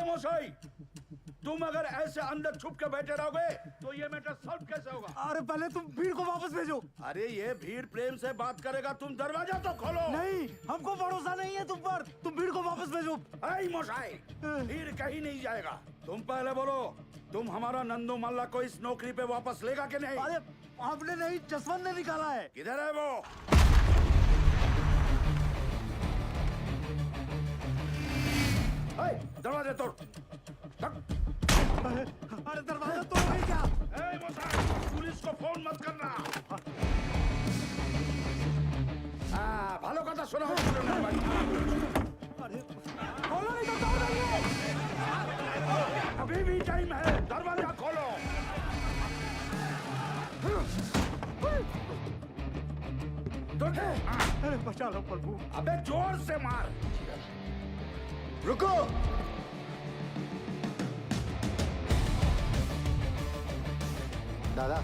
मोशाई, तुम अगर ऐसे अंदर छुप के बैठे रहोगे तो ये मैटर सॉल्व कैसे होगा? अरे पहले तुम भीड़ को वापस भेजो। अरे ये भीड़ प्रेम से बात करेगा, तुम दरवाजा तो खोलो। नहीं, हमको भरोसा नहीं है तुम पर। तुम भीड़ को वापस भेजो। ऐ मोशाई, भीड़ कहीं नहीं जाएगा। तुम पहले बोलो, तुम हमारा नंदू मल्ला को इस नौकरी पे वापस लेगा कि नहीं? अरे आपने नहीं, जसवंत ने निकाला है। किधर है वो? दरवाजा तोड़। अरे दरवाजा तोड़ नहीं क्या? पुलिस को फोन मत करना। भालो कथा सुना। अरे खोलो नहीं तो तोड़ देंगे। अभी भी टाइम है, दरवाजा खोलो। अरे बचा लो प्रभु। अबे जोर से मार। रुको। दादा,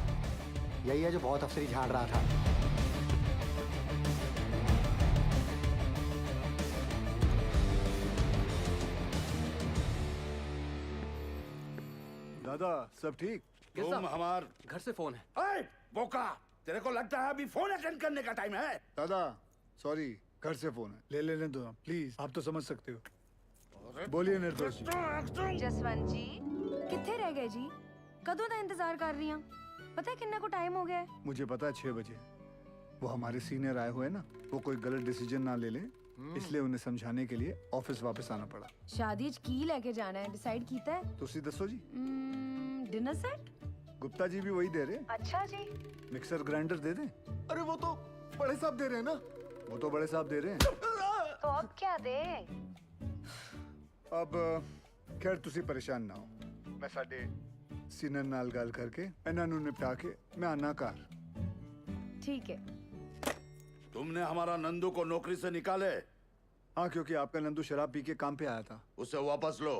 यही है जो बहुत अफसरी झाड़ रहा था। दादा सब ठीक? तुम हमार घर से फोन है। ऐ बोका, तेरे को लगता है अभी फोन अटेंड करने का टाइम है? दादा सॉरी, घर से फोन है, ले लेने दो प्लीज। आप तो समझ सकते हो। बोलिए निर्दोष जी। जसवंत जी किथे रह गए जी? कदों का इंतजार कर रही हूं। पता है किन्ना को टाइम हो गया है? मुझे पता है 6 बजे। वो हमारे सीनियर आए हुए ना, वो कोई गलत डिसीजन ना ले ले, इसलिए उन्हें समझाने के लिए ऑफिस वापस आना पड़ा। शादी की लेके जाना है, डिसाइड कीता है? तुसी दसो जी। Dinner set? गुप्ता जी भी वही दे रहे। अच्छा जी। मिक्सर ग्राइंडर दे दें? अरे वो तो बड़े साहब दे रहे हैं ना। वो तो बड़े साहब दे रहे हैं। तो अब क्या दे? अब खैर तुसी परेशान ना हो, मैं साडे सीनियर नाल गल करके इन्हां नूं निपटा के मैं आना घर। ठीक है। तुमने हमारा नंदू को नौकरी से निकाले? हाँ, क्योंकि आपका नंदू शराब पी के काम पे आया था। उसे वापस लो।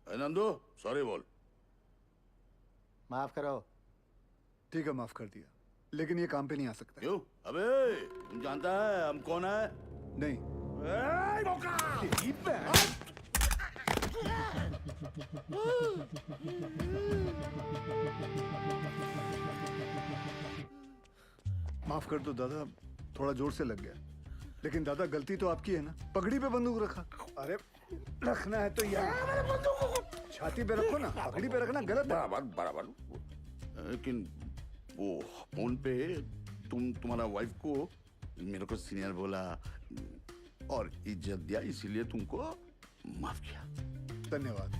नंदू सॉरी बोल। माफ करो। ठीक है, माफ कर दिया, लेकिन ये काम पे नहीं आ सकता। क्यों? अबे तुम जानता है हम कौन है? नहीं। माफ कर दो दादा, थोड़ा जोर से लग गया। लेकिन दादा गलती तो आपकी है ना, पगड़ी पे बंदूक रखा। अरे रखना है तो यार छाती पे रखो ना, पगड़ी पे रखना गलत है। बराबर बराबर। लेकिन वो फोन पे तुम्हारा वाइफ को मेरे को सीनियर बोला और इज्जत दिया, इसीलिए तुमको माफ किया। धन्यवाद।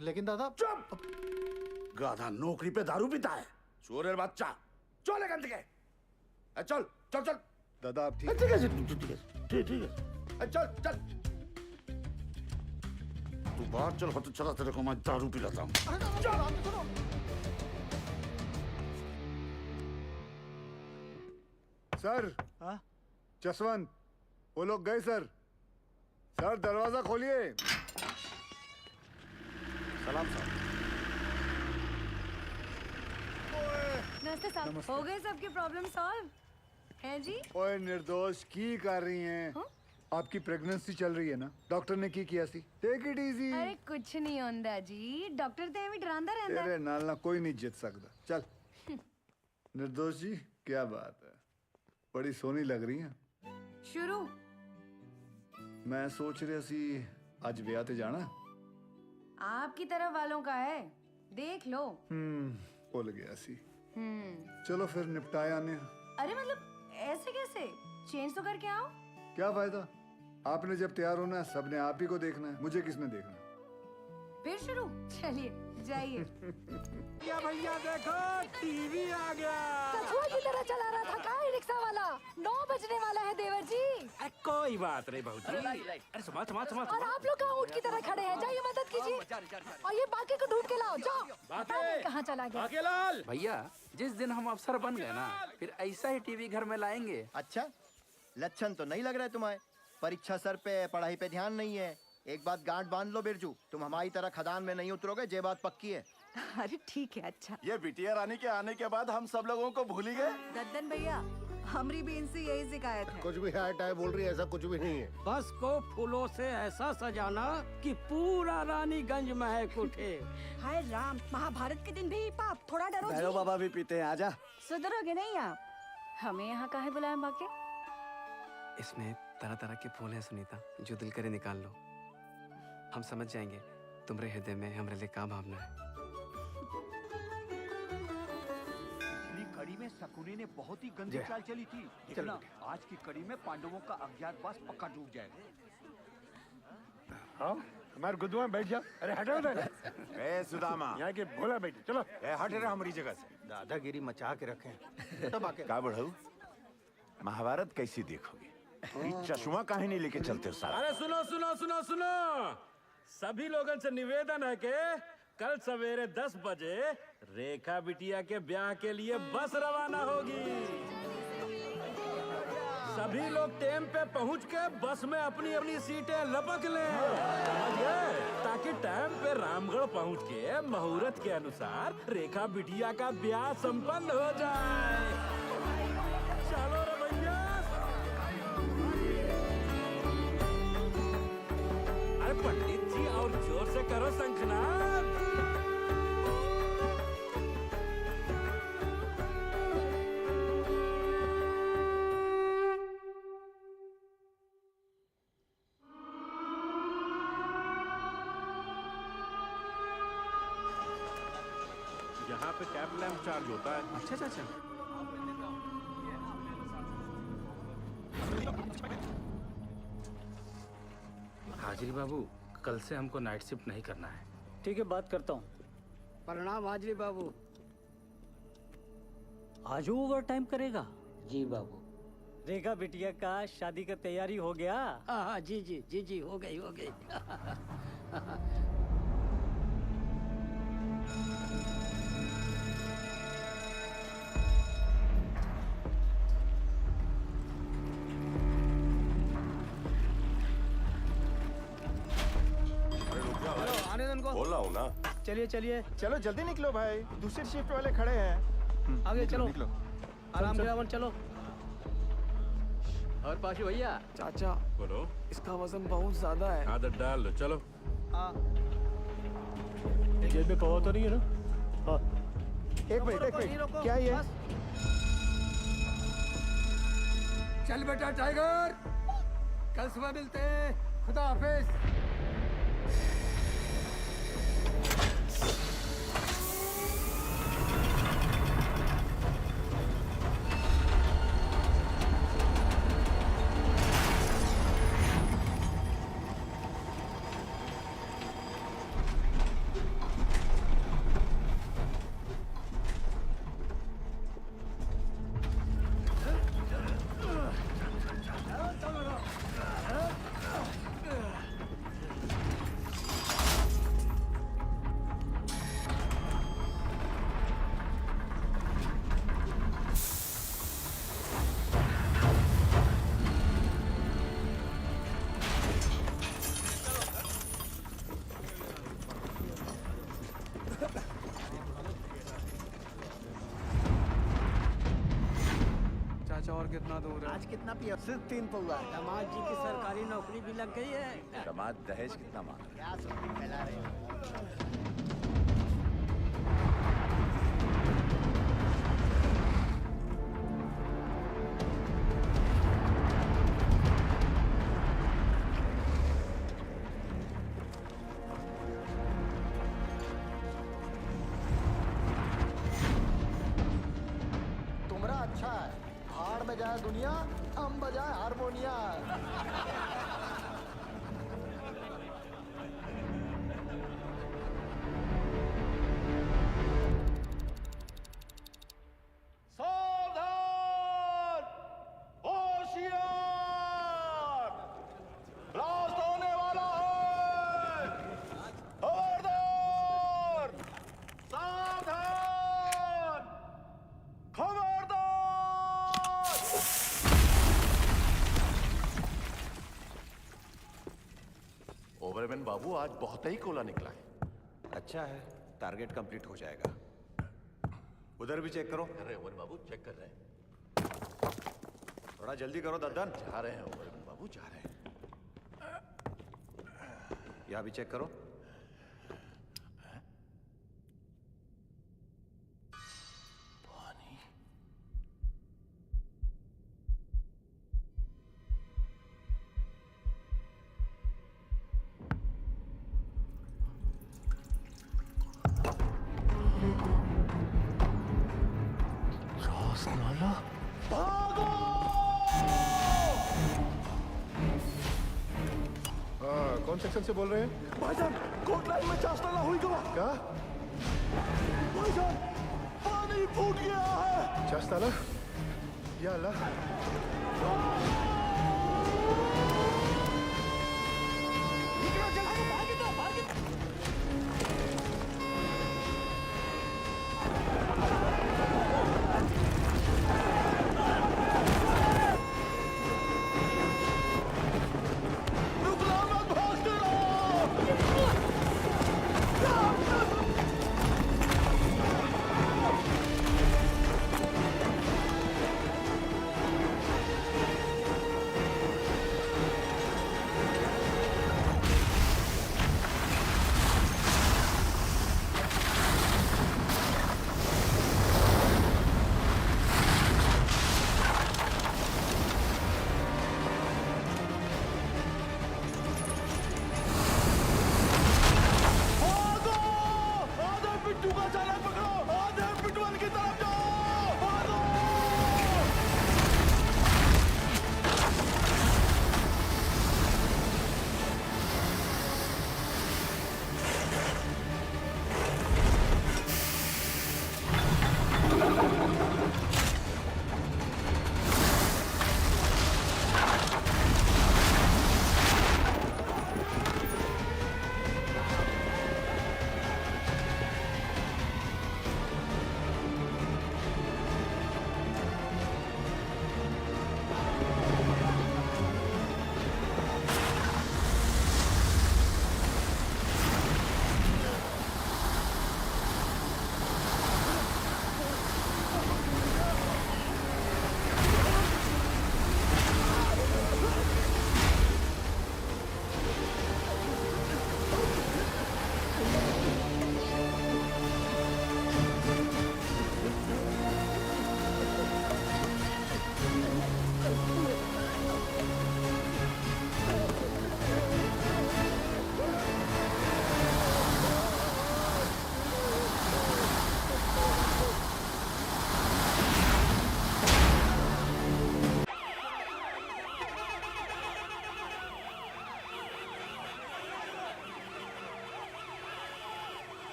लेकिन दादा। चुप! गाधा नौकरी पे दारू पीता है, चोरेर बच्चा। चल गंद के। चल चल चल। दादा आप ठीक ठीक है ठीक है। चल चल तू बाहर चल, तो चला तेरे को मैं दारू पिलाता हूँ। सर। हाँ? जसवंत, वो लोग गए सर। सर दरवाजा खोलिए। सलाम साहब। नमस्ते साहब, हो गए सबकी प्रॉब्लम सॉल्व है जी? ओए निर्दोष की कर रही हैं? हाँ? आपकी प्रेगनेंसी चल रही है ना, डॉक्टर ने की किया सी। Take it easy. अरे कुछ नहीं होंदा जी, डॉक्टर ते एवं डरांदा रहंदा। तेरे नाल ना कोई नहीं जीत सकता। चल निर्दोष जी, क्या बात है, बड़ी सोहनी लग रही हैं। शुरू। मैं सोच रहा सी आज ब्याह ते जाना। आपकी तरफ वालों का है, देख लो। भूल गया सी। चलो फिर निपटाया ने। अरे मतलब ऐसे कैसे? चेंज तो करके आओ। क्या फायदा, आपने जब तैयार होना है सबने आप ही को देखना है, मुझे किसने देखना है? फिर शुरू। चलिए जाइए। या भैया देखो टीवी आ गया। कछुआ की तरह चला रहा था का रिक्शा वाला। 9 बजने वाला है देवर जी। कोई बात नहीं बहू जी। अरे समाज समाज समाज। और आप लोग कहाँ ऊँट की तरह खड़े हैं? जाइए मदद कीजिए और ये बाकी को ढूंढ के लाओ। जाओ। बाकी कहाँ चला गया? बाकीलाल भैया, जिस दिन हम अफसर बन गए ना, फिर ऐसा ही टीवी घर में लाएंगे। अच्छा, लक्षण तो नहीं लग रहा है तुम्हारे। परीक्षा सर पे, पढ़ाई पे ध्यान नहीं है। एक बात गांठ बांध लो बिरजू, तुम हमारी तरह खदान में नहीं उतरोगे, ये बात पक्की है। अरे ठीक है। अच्छा ये बिटिया रानी के आने के बाद हम सब लोगों को भूल ही गए। दद्दन भैया, हमारी भी इनसे यही शिकायत है। कुछ भी हाय टाय बोल रही है, ऐसा कुछ भी नहीं है। बस को फूलों से ऐसा सजाना कि पूरा रानीगंज महक उठे। हाय राम, महाभारत के दिन भी पाप, थोड़ा डरो जी। भैरव बाबा भी पीते हैं, आजा। सुधरोगे नहीं आप? हमें यहाँ काहे बुलाया बाके? इसमें तरह तरह के फूल हैं सुनीता, जो दिल करे निकाल लो। हम समझ जाएंगे तुम्हारे हृदय में हमारे लिए क्या भावना है। कड़ी में शकुनी ने बहुत ही गंदी चाल चली थी। देखना आज की कड़ी में पांडवों का अज्ञातवास पक्का डूब जाएगा। हाँ, हमारे गुद्दुआ बैठ जा। अरे हटो उधर। ए सुदामा, यहाँ के भोला बैठ, चलो। ए हट रहा हमारी जगह से। दादागिरी मचा के रखे। का बढ़ाऊ? महाभारत कैसी देखोगे? ये चश्मा काहे नहीं लेके चलते हो साला? अरे सुनो सुनो सुनो सुनो, सभी लोगों से निवेदन है कि कल सवेरे 10 बजे रेखा बिटिया के ब्याह के लिए बस रवाना होगी। सभी लोग टाइम पे पहुंच के बस में अपनी अपनी सीटें लपक लें, समझ गए? ताकि टाइम पे रामगढ़ पहुंच के मुहूर्त के अनुसार रेखा बिटिया का ब्याह संपन्न हो जाए। चलो रे भैया। अरे पंडित जी और जोर से करो शंखनाद। यहाँ पे कैब लैंप चार्ज होता है। अच्छा अच्छा अच्छा। हाजिरी बाबू, कल से हमको नाइट शिफ्ट नहीं करना है। ठीक है, बात करता हूँ। प्रणाम हाजरी बाबू। आज ओवर टाइम करेगा? जी बाबू। रेखा बिटिया का शादी का तैयारी हो गया? हाँ जी जी जी जी, हो गई हो गई। बोला हूँ ना। चलिए चलिए, चलो जल्दी निकलो भाई, दूसरी शिफ्ट वाले खड़े हैं। आगे चलो, आराम से रावण चलो। और पाशु भैया, चाचा बोलो। इसका वजन बहुत ज्यादा है। आदत डाल लो, चलो। जेब में कवा तो नहीं है ना? हाँ। एक मिनट, क्या ये? चल बेटा टाइगर, कल सुबह मिलते हैं। खुदा हाफिज। चाचा और कितना दूर है? आज कितना पिया? सिर्फ 3 पौवा। दामाद जी की सरकारी नौकरी भी लग गई है। दामाद दहेज कितना मांग? क्या सुनती फैला रहे हो? तुमरा अच्छा है, हाड़ बजाए दुनिया, हम बजाए हारमोनिया। सावधान! होशियार! ब्लास्ट होने वाला है! खबरदार! सावधान! खबरदार! ओवरमैन बाबू, आज बहुत ही कोला निकला है। अच्छा है, टारगेट कंप्लीट हो जाएगा। उधर भी चेक करो। अरे ओवर बाबू, चेक कर रहे हैं। थोड़ा जल्दी करो दद्दन। जा रहे हैं ओवर बाबू, जा रहे हैं। यहाँ भी चेक करो। हाँ, कौन सेक्शन से बोल रहे हैं? भाईजान कोट लाइन में चास्ताला हुई गवा। क्या? भाईजान पानी फूट गया है। चास्ताला? या अल्लाह।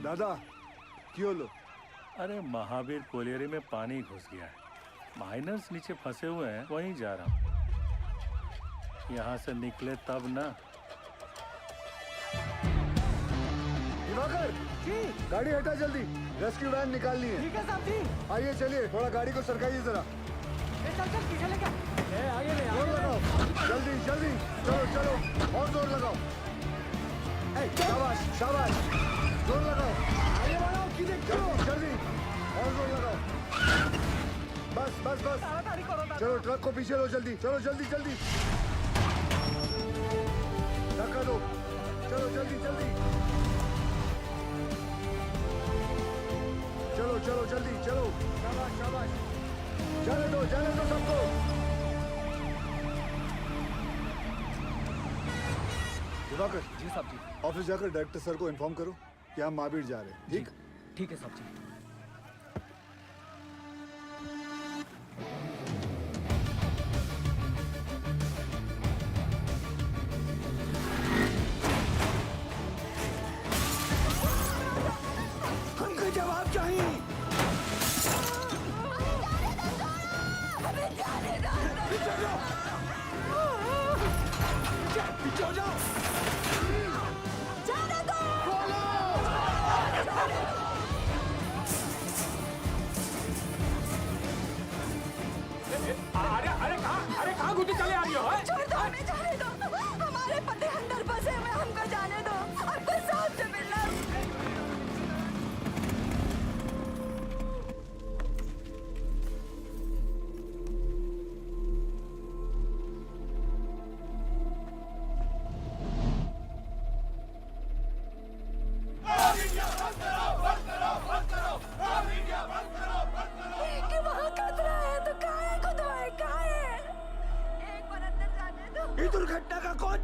दादा क्यों लो? अरे महावीर कोलियरी में पानी घुस गया है, माइनर्स नीचे फंसे हुए हैं, वहीं जा रहा हूँ। यहाँ से निकले तब ना। दिवाकर जी, गाड़ी हटा जल्दी, रेस्क्यू वैन निकालनी है। ठीक है साहब जी। आइए चलिए, थोड़ा गाड़ी को सरकाइए जरा। चल चल पीछे लेके आगे ले जोर लगाओ, जल्दी जल्दी, चलो चलो और जोर लगाओ। शाबाश शाबाश, जोर लगाओ, आगे बढ़ाओ, जल्दी जल्दी और जोर लगाओ। बस बस बस, चलो ट्रक को पीछे लो, जल्दी चलो, जल्दी जल्दी धक्का दो, चलो जल्दी जल्दी, चलो चलो जल्दी चलो, शाबाश शाबाश, जाने दो सबको। दिवाकर जी साहब जी। ऑफिस जाकर डायरेक्टर सर को इन्फॉर्म करो कि हम महावीर जा रहे हैं। ठीक ठीक है साहब जी। हमको जवाब चाहिए। पीछे हो जाओ।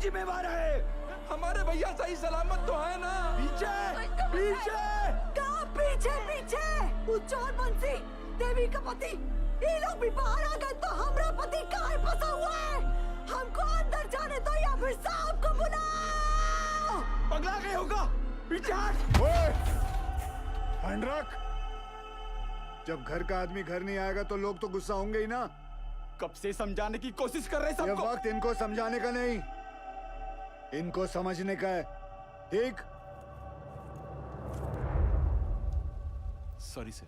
जिम्मेवार है? हमारे भैया सही सलामत तो है ना? पीछे पीछे कहाँ पीछे पीछे? उज्जवल बंसी, देवी का पति, ये लोग भी बाहर आ गए तो हमारा पति कहाँ फंसा हुआ है? हमको अंदर जाने दो या फिर साहब को बुलाओ। पगला गए होगा। पीछे हट। हैंड रख। जब घर का आदमी घर नहीं आएगा तो लोग तो गुस्सा होंगे ही ना। कब से समझाने की कोशिश कर रहे ये सबको। वक्त इनको समझाने का नहीं, इनको समझने का है। ठीक? Sorry sir.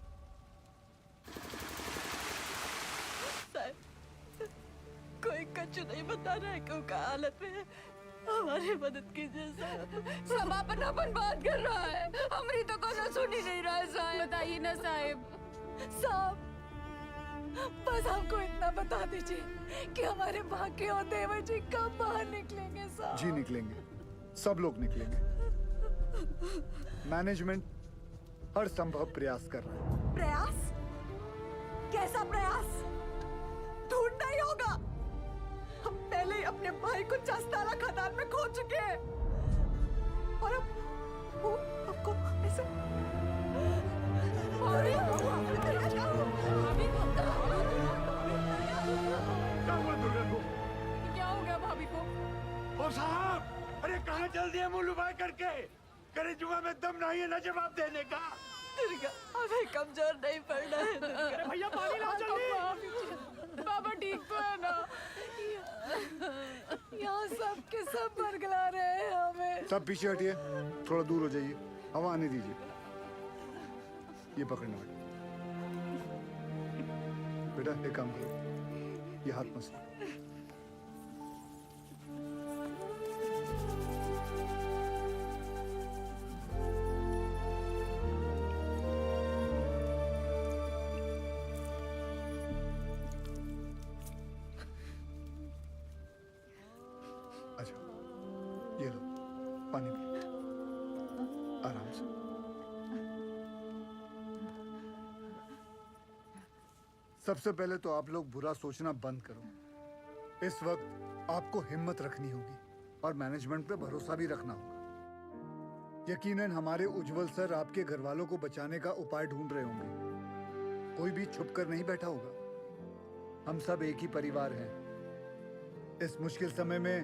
कोई कच्चू नहीं बता रहा है क्यों का हालत में है। हमारी मदद कीजिए साहब। सब अपन बात कर रहा है, हमारी तो कोई सुन ही नहीं रहा है साहब। बताइए ना साहब। साहब बस हमको इतना बता दीजिए कि हमारे भाग्य और देवर जी कब बाहर निकलेंगे साहब। जी निकलेंगे, सब लोग निकलेंगे। मैनेजमेंट हर संभव प्रयास कर रहा है। प्रयास? कैसा प्रयास? ढूंढना ही होगा। हम पहले ही अपने भाई को चस्ताला खदान में खो चुके हैं और अब वो हमको ऐसे क्या हो गया भाभी को? ओ साहब, अरे कहाँ चल दिए मुंह लुभाए करके? करे जुआ में दम नहीं है ना जवाब देने का। दुर्गा, हमें कमजोर नहीं पड़ना है दुर्गा। भैया पानी लाओ जल्दी। बाबा ठीक तो है ना? यहाँ सब के सब बरगला रहे हैं हमें। सब पीछे हटिए, थोड़ा दूर हो जाइए, हवा आने दीजिए। ये पकड़ना बेटा, एक काम करो, ये हाथ मसलो। अच्छा, ये लो पानी पियो, आराम से। सबसे पहले तो आप लोग बुरा सोचना बंद करो। इस वक्त आपको हिम्मत रखनी होगी और मैनेजमेंट पे भरोसा भी रखना होगा। यकीनन हमारे उज्जवल सर आपके घर वालों को बचाने का उपाय ढूंढ रहे होंगे। कोई भी छुप कर नहीं बैठा होगा। हम सब एक ही परिवार हैं। इस मुश्किल समय में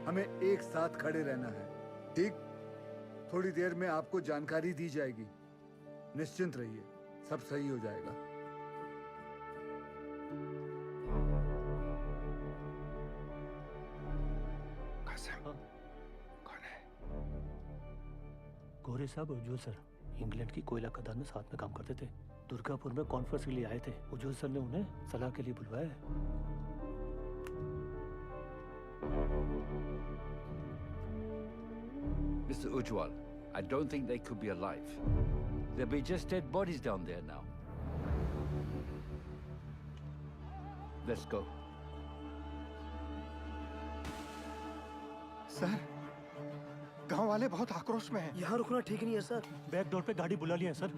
हमें एक साथ खड़े रहना है। ठीक? थोड़ी देर में आपको जानकारी दी जाएगी। निश्चिंत रहिए, सब सही हो जाएगा। गोरे साहब उज्जवल सर इंग्लैंड की कोयला खदान में साथ में काम करते थे। दुर्गापुर में कॉन्फ्रेंस के लिए आए थे। उज्जवल सर ने उन्हें सलाह के लिए बुलवाया है। Mr. Ujwal, I don't think they could be alive. There'll be just dead bodies down there now. Let's go. Sir, गांव वाले बहुत आक्रोश में हैं। यहाँ रुकना ठीक नहीं है सर। बैक डोर पे गाड़ी बुला लिया है sir.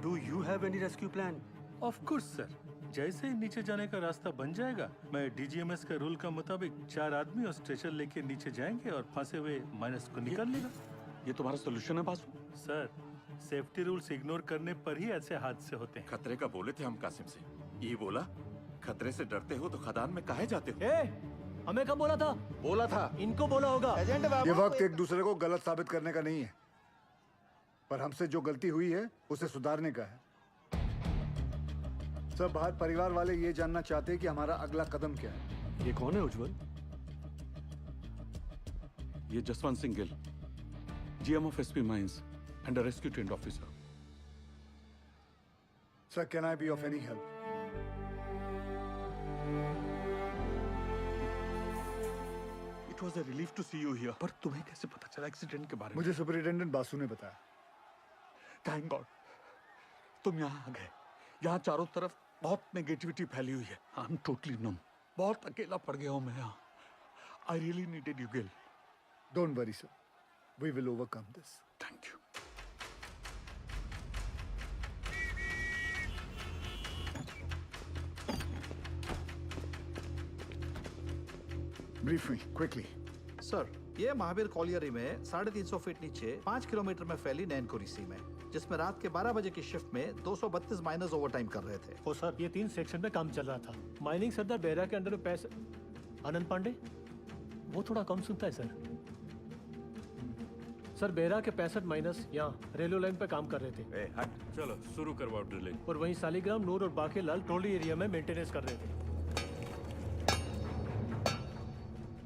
Do you have any rescue plan? Of course sir, जैसे ही नीचे जाने का रास्ता बन जाएगा, मैं डीजीएमएस के रूल का मुताबिक 4 आदमी और स्ट्रेचर लेके नीचे जाएंगे और फंसे हुए माइनस को निकाल लेगा। ये तुम्हारा सोल्यूशन है Basu? Sir, safety rules ignore करने पर ही ऐसे हादसे होते हैं। खतरे का बोले थे हम कासिम से। ये बोला, खतरे से डरते हो तो खदान में काहे जाते हो? हमें कब बोला था? बोला था। इनको बोला होगा। ये वक्त एक दूसरे को गलत साबित करने का नहीं है, पर हमसे जो गलती हुई है उसे सुधारने का है। सब बाहर परिवार वाले ये जानना चाहते हैं कि हमारा अगला कदम क्या है। ये कौन है उज्जवल? ये Jaswant Singh Gill, GM of SP mines and rescue trained officer. Sir, can I be of any help? It was a relief to see you here. पर तुम्हें कैसे पता चला एक्सीडेंट के बारे में? मुझे सुपरिटेंडेंट बासु ने बताया। थैंक गॉड तुम यहाँ आ गए। यहाँ चारों तरफ बहुत नेगेटिविटी फैली हुई है। I am totally numb. बहुत अकेला पड़ गया हूँ मैं यहाँ। I really needed you Gill. Don't worry sir, we will overcome this. Thank you. Brief me quickly. Sir, ये महावीर कॉलियरी में 350 फीट नीचे 5 किलोमीटर में फैली नैनकुरी सी में, जिसमें रात के 12 बजे की शिफ्ट में 232 माइनर्स ओवरटाइम कर रहे थे। ओ सर, ये 3 सेक्शन में काम चल रहा था। माइनिंग सरदार बेहरा के अंडर में पैसे आनंद पांडे, वो थोड़ा कम सुनता है सर बेहरा के 65 माइनस यहाँ रेलवे लाइन पे काम कर रहे थे। चलो शुरू करवाओ ड्रिलिंग। और वहीं सालीग्राम, नूर और बाकी लाल ट्रोली एरिया में मेंटेनेंस कर रहे थे।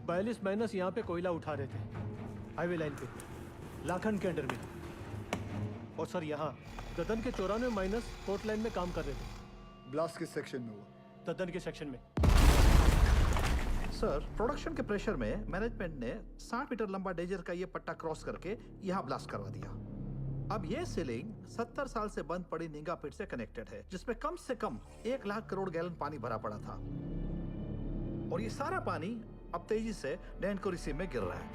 42 माइनस यहाँ पे कोयला उठा रहे थे हाईवे लाइन पे लाखन के अंडर में। और सर यहाँ ददन के 94 माइनस पोर्ट लाइन में काम कर रहे थे। ब्लास्ट किस सेक्शन में हुआ? ददन के सेक्शन में। सर, प्रोडक्शन के प्रेशर में मैनेजमेंट ने 60 मीटर लंबा डेजर का ये पट्टा क्रॉस करके यहाँ ब्लास्ट करवा दिया। अब ये सीलिंग 70 साल से बंद पड़ी नींगा पिट से कनेक्टेड है, जिसमें कम से कम 1 लाख करोड़ गैलन पानी भरा पड़ा था। और ये सारा पानी अब तेजी से नैनकुरी सी में गिर रहा है।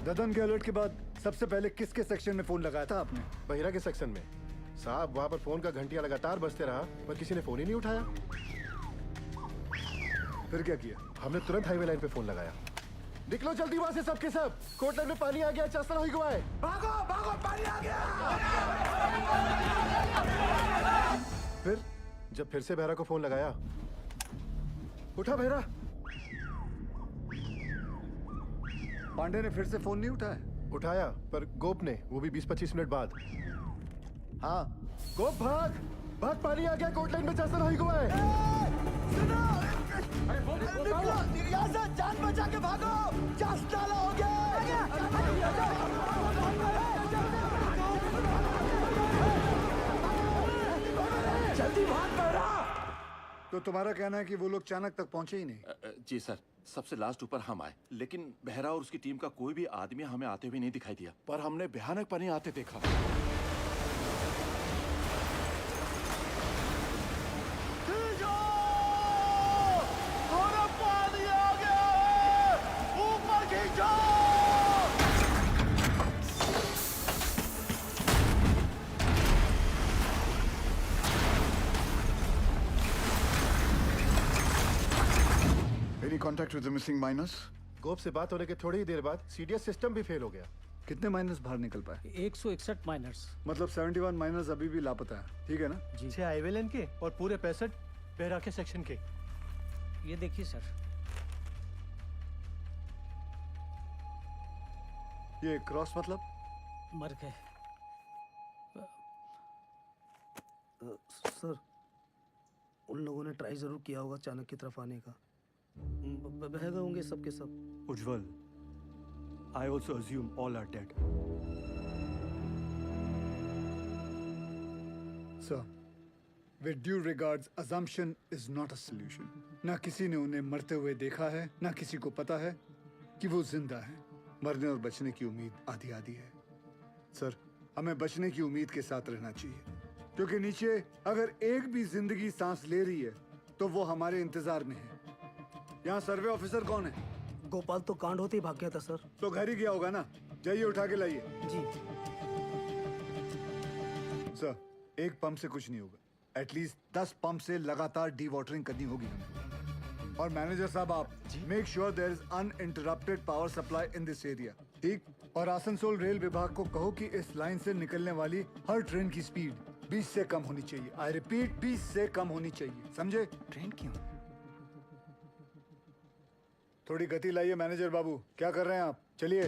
ददन के अलर्ट के बाद सबसे पहले किसके सेक्शन में फोन लगाया था आपने? बहिरा के सेक्शन में साहब। वहाँ पर फोन का घंटिया लगातार बजते रहा पर किसी ने फोन ही नहीं उठाया। फिर क्या किया? हमने तुरंत हाईवे लाइन पे फोन लगाया। निकलो जल्दी वहाँ से सबके सब, कोट लाइन में पानी आ गया, चस्तर हुई गुआए। भागो भागो, पानी आ गया। फिर जब फिर से बहरा को फोन लगाया, उठा बहरा। पांडे ने फिर से फोन नहीं उठाया? उठाया पर गोप ने, वो भी 20-25 मिनट बाद। हाँ गोप भाग भाग, पानी आ गया, कोट लाइन में चस्तर हुई गुआए। यहाँ से जान बचा के भागो, चास्ताला हो गया। जल्दी भाग बहरा। तो तुम्हारा कहना है कि वो लोग चाणक तक पहुंचे ही नहीं? जी सर, सबसे लास्ट ऊपर हम आए, लेकिन बहरा और उसकी टीम का कोई भी आदमी हमें आते हुए नहीं दिखाई दिया, पर हमने भयानक पानी आते देखा। Any contact with the missing miners? गोप से बात होने के थोड़ी ही देर बाद सीडीएस सिस्टम भी फेल हो गया। कितने माइनर्स बाहर निकल पाए? 161 माइनर्स। मतलब 71 माइनर्स अभी भी लापता है, ठीक है ना? जी। 6 हाईवे लाइन के और पूरे 65 बेहरा के सेक्शन के। ये देखिए सर। ये क्रॉस मतलब? मर गए। सर, उन लोगों ने ट्राई जरूर किया होगा चाणक की तरफ आने का। बह गए होंगे सबके सब। उज्जवल, I also assume all are dead. Sir, with due regards, assumption is not a solution. ना किसी ने उन्हें मरते हुए देखा है, ना किसी को पता है कि वो जिंदा है। मरने और बचने की उम्मीद आधी आधी है। सर, हमें बचने की उम्मीद के साथ रहना चाहिए, क्योंकि नीचे अगर एक भी जिंदगी सांस ले रही है तो वो हमारे इंतजार में है। यहाँ सर्वे ऑफिसर कौन है? गोपाल तो कांड होते ही भाग गया था सर। तो घर ही गया होगा ना? जाइए उठा के लाइए। जी। सर, एक पंप से कुछ नहीं होगा। एटलीस्ट 10 पंप से लगातार डी वाटरिंग करनी होगी हमें। और मैनेजर साहब, आप make sure there is uninterrupted power supply in this area, ठीक? और आसनसोल रेल विभाग को कहो कि इस लाइन से निकलने वाली हर ट्रेन की स्पीड 20 से कम होनी चाहिए। आई रिपीट, 20 से कम होनी चाहिए, समझे? ट्रेन क्यों? थोड़ी गति लाइए मैनेजर बाबू। क्या कर रहे हैं आप? चलिए।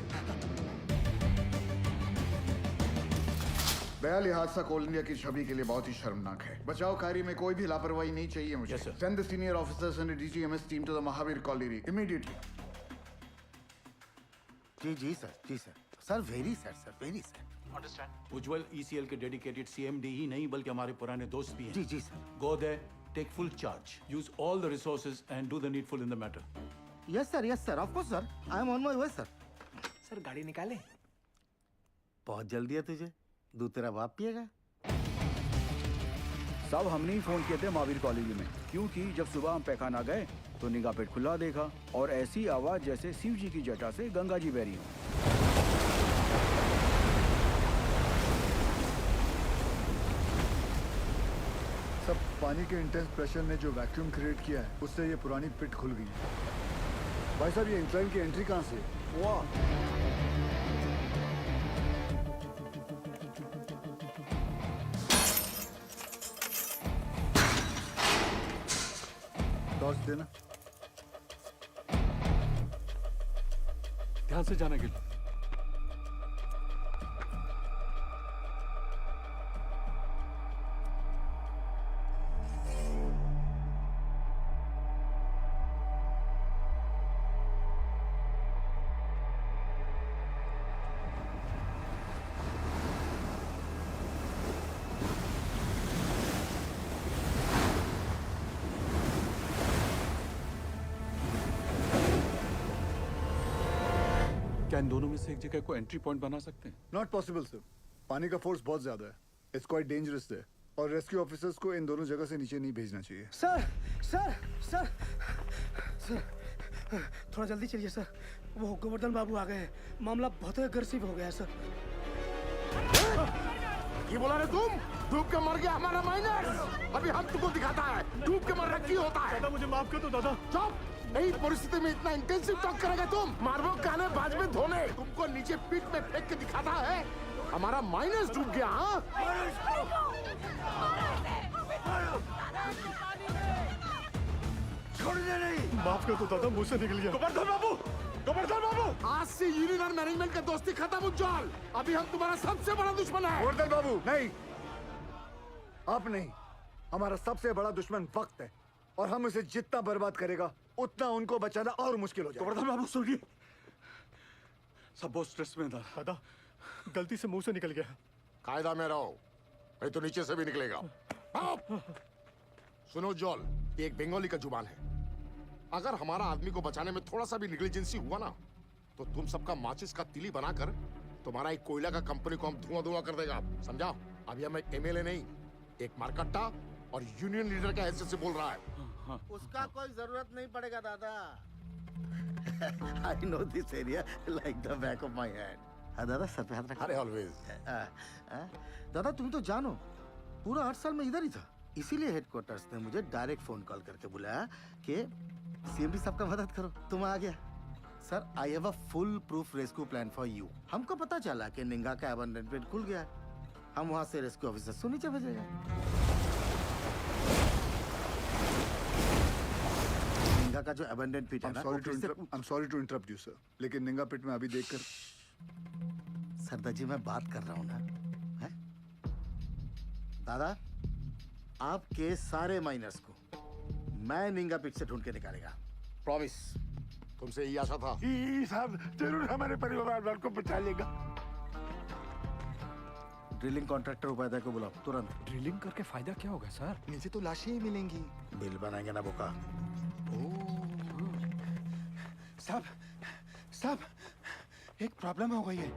बहरहाल हादसा कोल इंडिया की छवि के लिए बहुत ही शर्मनाक है। बचाव कार्य में कोई भी लापरवाही नहीं चाहिए मुझे। Send the senior officers and DGMS team to the Mahavir colony immediately. जी sir. Sir very sir. Understand. Ujjwal ECL के डेडिकेटेड सीएमडी ही नहीं बल्कि हमारे पुराने दोस्त भी हैं। जी sir. Go there, take full charge, use all the resources and do the needful in the matter. Yes sir, of course sir, I am on my way sir. Sir गाड़ी निकाले। बहुत जल्दी है तुझे, दूध तेरा बाप पिएगा। सब हमने ही फोन किए थे महावीर कॉलेज में, क्योंकि जब सुबह हम पैखाना गए तो निगाह पेट खुला देखा और ऐसी आवाज जैसे शिव जी की जटा से गंगा जी बह रही हो। सब पानी के इंटेंस प्रेशर ने जो वैक्यूम क्रिएट किया है उससे ये पुरानी पिट खुल गई है। भाई साहब ये इंक्लाइन की एंट्री कहाँ से है? वाह, टॉर्च देना। ध्यान से जाना गिल। क्या इन दोनों में से एक जगह को एंट्री पॉइंट बना सकते हैं? नॉट पॉसिबल सर, पानी का फोर्स बहुत ज्यादा है, इट्स क्वाइट डेंजरस है और रेस्क्यू ऑफिसर्स को इन दोनों जगह से नीचे नहीं भेजना चाहिए। सर सर सर सर थोड़ा जल्दी चलिए सर, वो गोवर्धन बाबू आ गए हैं, मामला बहुत अग्रेसिव हो गया है सर। ये बोला रे तुम, डूब के मर गया हमारा माइनर। अभी हम तुमको दिखाता है डूब के मरना क्यों होता है। दादा मुझे माफ कर दो दादा। चुप, यही परिस्थिति में इतना इंटेंसिव टॉक करेगा तुम? मारबो काने बाज में धोने, तुमको नीचे पीठ में फेंक के दिखाता है हमारा माइनस डूब गया। हाँ छोड़ने नहीं। माफ कर दो दादा, मुझसे निकल गया। गोवर्धन बाबू, गोवर्धन बाबू, आज से यूनियन और मैनेजमेंट का दोस्ती खत्म उज्जवल। अभी हम तुम्हारा सबसे बड़ा दुश्मन है। गोवर्धन बाबू नहीं, आप नहीं, हमारा सबसे बड़ा दुश्मन वक्त है और हम उसे जितना बर्बाद करेगा उतना उनको बचाना और मुश्किल हो जाएगा। गोवर्धन बाबू सुनिए, सब बहुत स्ट्रेस में था। दादा गलती से मुंह से निकल गया। कायदा में रहो, नहीं तो नीचे से भी निकलेगा। सुनो जॉल, ये एक बंगाली का जुबान है। अगर हमारा आदमी को बचाने में थोड़ा सा भी निग्लिजेंसी हुआ ना तो तुम सबका माचिस का तिली बनाकर तुम्हारा एक कोयला का कंपनी को हम धुआं धुआं कर देगा, समझा? अभी हम एक एमएलए नहीं, एक मारकट्टा और यूनियन लीडर के हैसियत से बोल रहा है। उसका कोई जरूरत नहीं पड़ेगा दादा। I know this area like the back of my hand. हाँ दादा, सर पे हाथ रखो। अरे ऑलवेज। दादा तुम तो जानो, पूरा 8 साल में इधर ही था, इसीलिए हेडक्वार्टर्स ने मुझे डायरेक्ट फोन कॉल करके बुलाया कि सीएमडी साहब का मदद करो। तुम आ गया। Sir I have a full proof rescue plan for you. हमको पता चला कि निंगा का अबंडनमेंट खुल गया है, हम वहाँ से रेस्क्यू ऑफिसर को नीचे भेजेंगे। निंगा का जो अबंडन पिट है ना, I'm sorry to interrupt you sir, लेकिन निंगा पिट में अभी देखकर। सरदार जी मैं बात कर रहा हूँ ना, है? दादा आपके सारे माइनर्स को मैं निंगा पिट से ढूंढ के निकालेगा, प्रॉमिस। तुमसे यही आशा था। साहब जरूर हमारे परिवार वालों को बचा लेगा। ड्रिलिंग कॉन्ट्रैक्टर उपाध्याय को बुलाओ तुरंत। ड्रिलिंग करके फायदा क्या होगा सर? नीचे तो लाशें ही मिलेंगी। बिल बनाएंगे ना बोका। साहब साहब एक प्रॉब्लम हो गई है।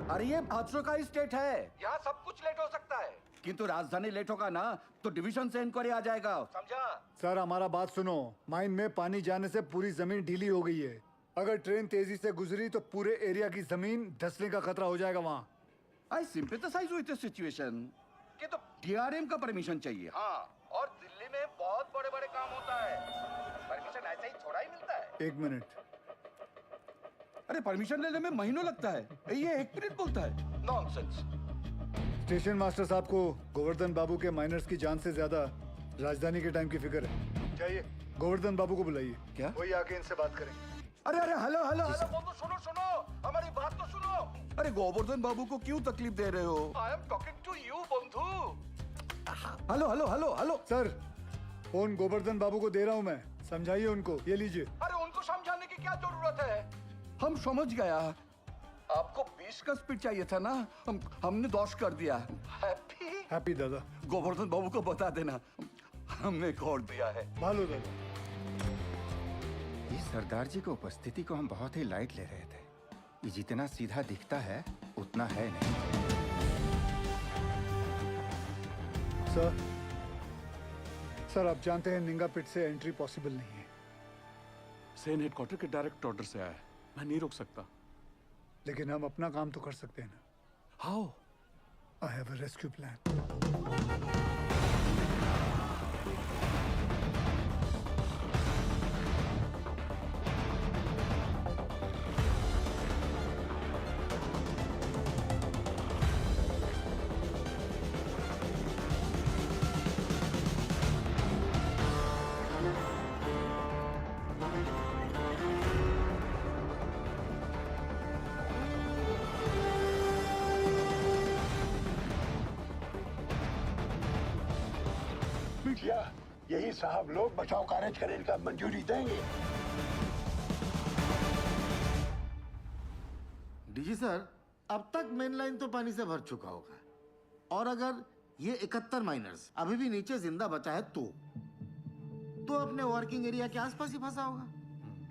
अरे ये हादसों का स्टेट है, यहाँ सब कुछ लेट हो सकता है। किंतु राजधानी लेट होगा ना तो डिवीजन से इंक्वायरी आ जाएगा, समझा? सर हमारा बात सुनो, माइन में पानी जाने से पूरी जमीन ढीली हो गई है। अगर ट्रेन तेजी से गुजरी तो पूरे एरिया की जमीन धंसने का खतरा हो जाएगा वहाँ। आई सिंपैथाइज विद द सिचुएशन। कि तो डीआरएम का परमिशन चाहिए। हाँ, और दिल्ली में बहुत बड़े बड़े काम होता है, परमिशन ऐसे ही थोड़ा ही मिलता है। 1 मिनट। अरे परमिशन लेने में महीनों लगता है, ये 1 मिनट बोलता है। नॉनसेंस। स्टेशन मास्टर साहब को गोवर्धन बाबू के माइनर्स की जान से ज्यादा राजधानी के टाइम की फिक्र है। चाहिए गोवर्धन बाबू को बुलाइए। क्या? वही आके इनसे बात करेंगे। अरे अरे हेलो हेलो हेलो बोलो, सुनो सुनो, हमारी बात तो सुनो। अरे गोवर्धन बाबू को क्यों तकलीफ दे रहे हो? I am talking to you बंधु। Hello hello hello hello sir, phone Govardhan babu को दे रहा हूँ मैं, समझाइए उनको। ये लीजिए। अरे उनको समझाने की क्या जरूरत है, हम समझ गया। आपको 20 का स्पीड चाहिए था ना, हमने 10 कर दिया। हैप्पी दादा। गोवर्धन बाबू को बता देना हमने खोल दिया है। भालो दादा। इस सरदार जी की उपस्थिति को हम बहुत ही लाइट ले रहे थे। ये जितना सीधा दिखता है उतना है नहीं। सर आप जानते हैं निंगा पिट से एंट्री पॉसिबल नहीं है। सेन हेडक्वार्टर के डायरेक्ट ऑर्डर से आया है, मैं नहीं रोक सकता। लेकिन हम अपना काम तो कर सकते हैं ना। How? I have a rescue plan. यही साहब लोग बचाव कार्य करने का मंजूरी देंगे। डीजी सर, अब तक मेन लाइन तो पानी से भर चुका होगा, और अगर ये 71 माइनर्स अभी भी नीचे जिंदा बचा है तो अपने वर्किंग एरिया के आसपास ही फंसा होगा,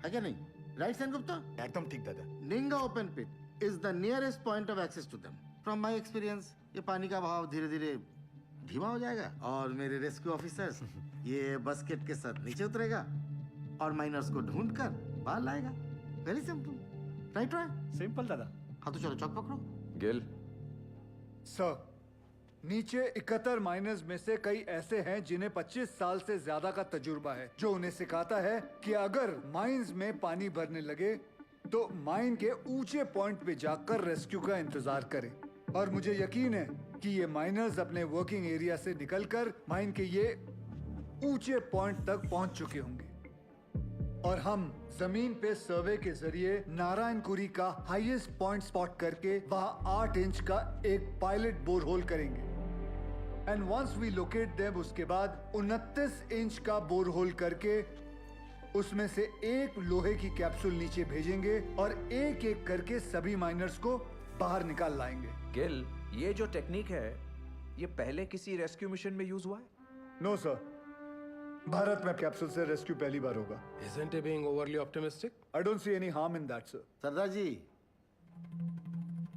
है क्या नहीं? राइट सेन गुप्ता? एकदम ठीक दादा। Ninga open pit is the nearest point of access to them. From my experience ये पानी का बहाव धीरे धीरे धीमा हो जाएगा और मेरे रेस्क्यू ऑफिसर्स ये बस्केट के साथ नीचे उतरेगा और माइनर्स को ढूंढ कर बाहर लाएगा। Very simple, right? सिंपल दादा। हाँ तो चलो चौक पकड़ो। गिल सर, नीचे 71 माइनर्स में से कई ऐसे हैं जिन्हें 25 साल से ज्यादा का तजुर्बा है, जो उन्हें सिखाता है कि अगर माइंस में पानी भरने लगे तो माइन के ऊंचे पॉइंट पे जाकर रेस्क्यू का इंतजार करें। और मुझे यकीन है कि ये माइनर्स अपने वर्किंग एरिया से निकलकर माइन के ये ऊंचे पॉइंट तक पहुंच चुके होंगे और हम जमीन पे सर्वे के जरिए नारायणपुरी का हाईएस्ट पॉइंट स्पॉट करके वहां 8 इंच का एक पायलट बोरहोल करेंगे। And once we locate them, उसके बाद 29 इंच का बोरहोल करके उसमें से एक लोहे की कैप्सूल नीचे भेजेंगे और एक एक करके सभी माइनर्स को बाहर निकाल लाएंगे। गिल, ये जो टेक्निक है ये पहले किसी रेस्क्यू मिशन में यूज हुआ है? नो सर, भारत में कैप्सूल से रेस्क्यू पहली बार होगा। Isn't he being overly optimistic? I don't see any harm in that, sir. सरदार जी,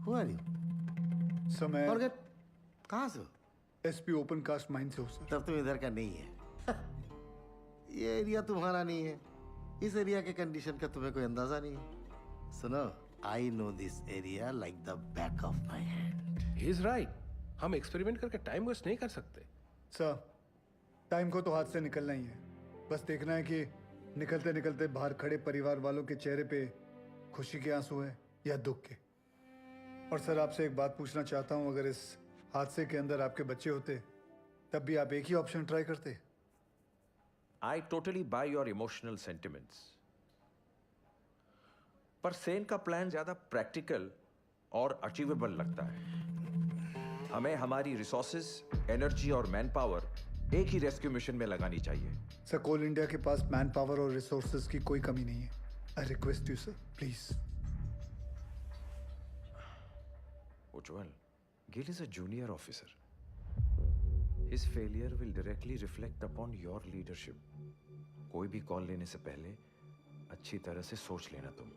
who are you? सर मैं Forget, कहाँ से हो? एसपी ओपन कास्ट माइन से हो सर। तब तुम इधर का नहीं है। ये एरिया तुम्हारा नहीं है। इस एरिया के कंडीशन का तुम्हें कोई अंदाजा नहीं है। सुनो, I know this area like the back of my hand. He's right. हम एक्सपेरिमेंट करके टाइम वेस्ट नहीं कर सकते। सर, टाइम को तो हाथ से निकलना ही है। बस देखना है कि निकलते निकलते बाहर खड़े परिवार वालों के चेहरे पे खुशी के आंसू है या दुख के। और सर, आपसे एक बात पूछना चाहता हूँ, अगर इस हादसे के अंदर आपके बच्चे होते तब भी आप एक ही ऑप्शन ट्राई करते? I totally buy your emotional sentiments. पर सेन का प्लान ज्यादा प्रैक्टिकल और अचीवेबल लगता है। हमें हमारी रिसोर्सेज, एनर्जी और मैन पावर एक ही रेस्क्यू मिशन में लगानी चाहिए। सर, कोल इंडिया के पास मैन पावर और रिसोर्सेज की कोई कमी नहीं है। I request you sir, please. Ujjwal, Gill is a junior officer. His failure will directly reflect upon your leadership. कोई भी कॉल लेने से पहले अच्छी तरह से सोच लेना तुम।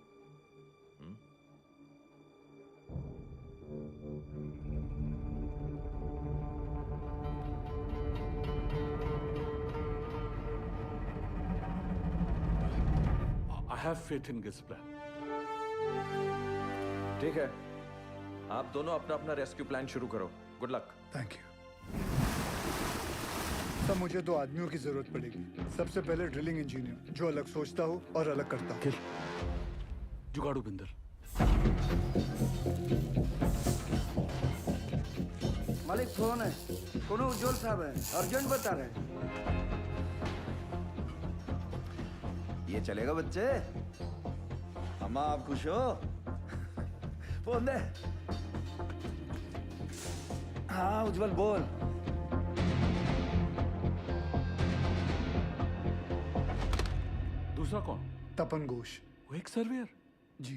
I have faith in Gil's plan. ठीक है, आप दोनों अपना अपना रेस्क्यू प्लान शुरू करो। Good luck. Thank you. सब मुझे 2 आदमियों की जरूरत पड़ेगी। सबसे पहले ड्रिलिंग इंजीनियर, जो अलग सोचता हो और अलग करता हो। जुगाड़ू बिंदर। मालिक फोन है, कोनो उज्जवल साहब है, अर्जेंट बता रहे हैं। ये चलेगा बच्चे? अम्मा आप खुश हो? फोन दे। हाँ उज्जवल बोल। दूसरा कौन? तपन घोष। वो एक सर्वेयर? जी।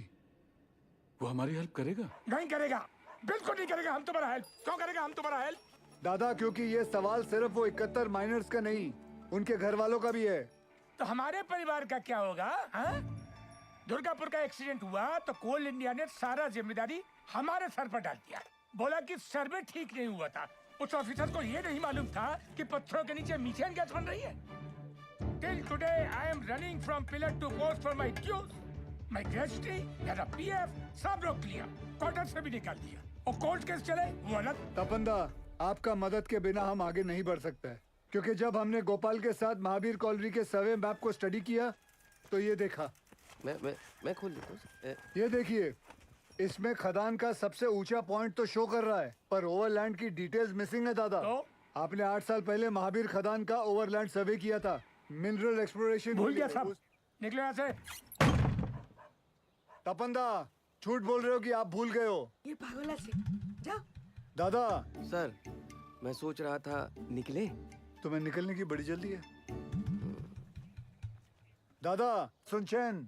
वो हमारी हेल्प करेगा? नहीं करेगा, बिल्कुल नहीं करेगा। हम तुम्हारा हेल्प क्यों करेगा? हम तुम्हारा हेल्प दादा, क्योंकि ये सवाल सिर्फ वो 71 माइनर्स का नहीं, उनके घर वालों का भी है। तो हमारे परिवार का क्या होगा? हाँ? दुर्गापुर का एक्सीडेंट हुआ तो कोल इंडिया ने सारा जिम्मेदारी हमारे सर पर डाल दिया। बोला कि सर्वे ठीक नहीं हुआ था। उस ऑफिसर को ये नहीं मालूम था कि पत्थरों के नीचे मीथेन गैस बन रही है। Till today, I am running from pillar to post for my dues. My gratuity, मेरा PF, सब रोक लिया, क्वार्टर से भी निकाल दिया। और कोर्ट केस चले, वो अलग। तपंदा, आपका मदद के बिना हम आगे नहीं बढ़ सकते हैं, क्योंकि जब हमने गोपाल के साथ महावीर कॉलोनी के सर्वे मैप को स्टडी किया, तो ये देखा। मैं खोल देता हूँ। ये देखिए, इसमें खदान का सबसे ऊंचा पॉइंट तो शो कर रहा है, पर ओवरलैंड की डिटेल्स मिसिंग है दादा। आपने 8 साल पहले महावीर खदान का ओवरलैंड सर्वे किया था, मिनरल एक्सप्लोरेशन भूल गया साहब, निकलो यहाँ से। तपंदा, झूठ बोल रहे हो कि आप भूल गए हो? ये पागल से जा। दादा सर, मैं सोच रहा था निकले। तुम्हें निकलने की बड़ी जल्दी है। दादा सुनचैन,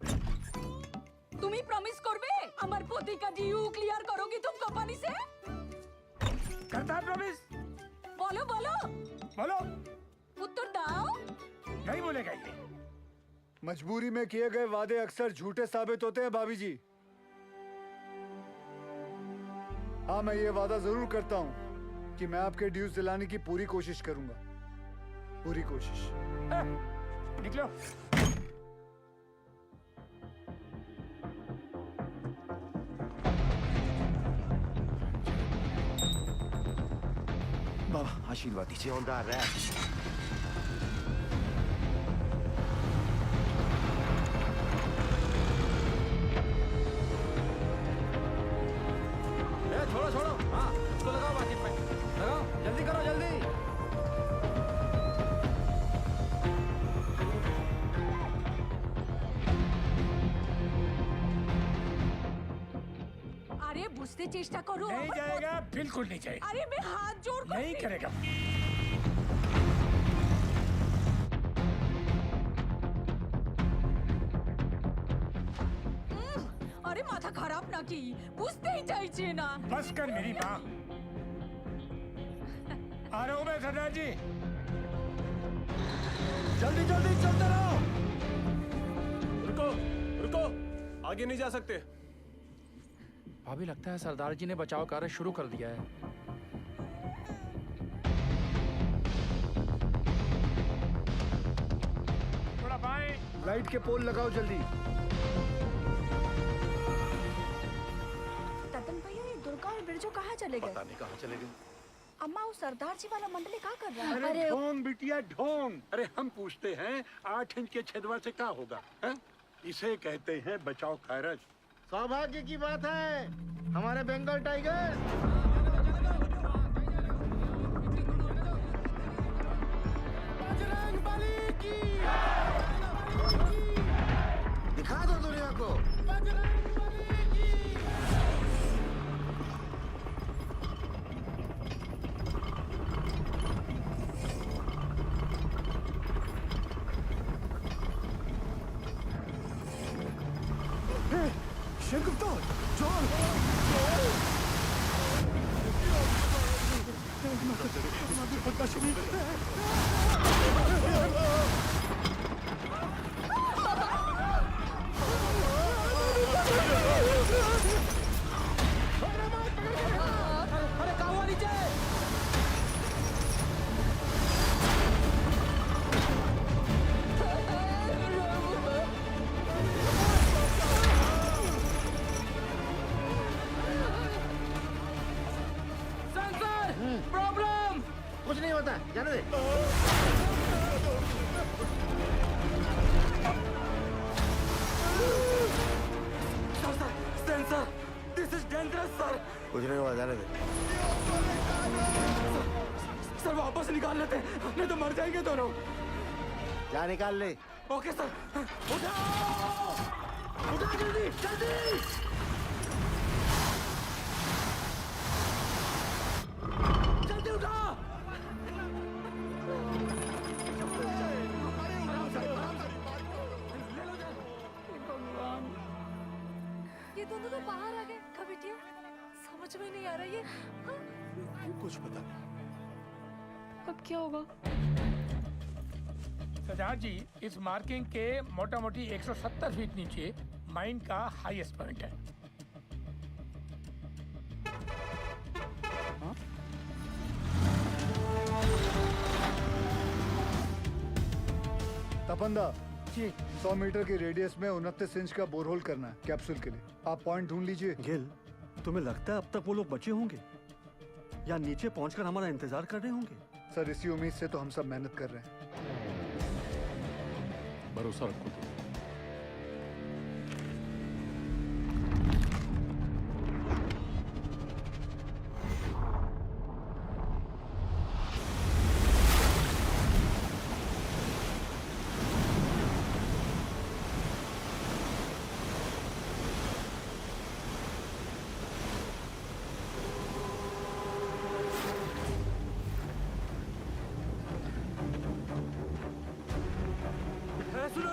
তুমি প্রমিস করবে আমার পতিকা ডিউ ক্লিয়ার করোगी तुम कंपनी से? करता है प्रॉमिस। बोलो बोलो बोलो। उत्तर दाओ। नहीं बोलेगा ये। मजबूरी में किए गए वादे अक्सर झूठे साबित होते हैं भाभी जी। हाँ, मैं ये वादा जरूर करता हूँ कि मैं आपके ड्यूज दिलाने की पूरी कोशिश करूंगा, पूरी कोशिश। निकलो। बाबा आशीर्वाद दीजिए। छोड़ो छोड़ो, हाँ इसको लगाओ बाकी पे, लगाओ जल्दी करो जल्दी। अरे बुझते चेष्टा करो। नहीं जाएगा, बिल्कुल नहीं जाएगा। अरे मैं हाथ जोड़ कर नहीं करेगा। अरे माथा खराब ना की, बुझते ही चाहिए ना। बस कर मेरी माँ। आ रहा हूँ मैं सरदार जी। जल्दी जल्दी चलते रहो। रुको रुको, आगे नहीं जा सकते। अभी लगता है सरदार जी ने बचाव कार्य शुरू कर दिया है। थोड़ा बाएं। लाइट के पोल लगाओ जल्दी। ततन भैया, ये दुर्गा और बिरजू कहाँ चले गए? पता नहीं कहाँ चले गए। अम्मा, वो सरदार जी वाला मंडली क्या कर रहा है? अरे ढोंग बिटिया ढोंग। अरे हम पूछते हैं 8 इंच के छेदवा से क्या होगा, है? इसे कहते हैं बचाव कार्य। सौभाग्य की बात है, हमारे बंगाल टाइगर। दिखा दो दुनिया को। शेखुफ्तार, जॉन, अरे कहाँ हुआ नीचे? प्रॉब्लम कुछ नहीं होता, जाने दे। Sensor, this is dangerous sir. कुछ नहीं हुआ, जाने दे। सर वापस निकाल लेते हैं, नहीं तो मर जाएंगे दोनों। जा निकाल ले। Okay sir. उठाओ, उठाओ जल्दी जल्दी। जल्दी उठा। ये दोनों तो बाहर आ गए। कब बिटिया, समझ में नहीं आ रहा ये। कुछ पता नहीं। अब क्या होगा? सरदार जी, इस मार्किंग के मोटा मोटी 170 फीट नीचे माइन का हाईएस्ट पॉइंट है। तपंदा जी 100 मीटर की रेडियस में 29 इंच का बोरहोल करना है कैप्सूल के लिए। आप पॉइंट ढूंढ लीजिए। गिल, तुम्हें लगता है अब तक वो लोग बचे होंगे या नीचे पहुंचकर हमारा इंतजार कर रहे होंगे? सर इसी उम्मीद से तो हम सब मेहनत कर रहे हैं। भरोसा रखो तुम। सुनो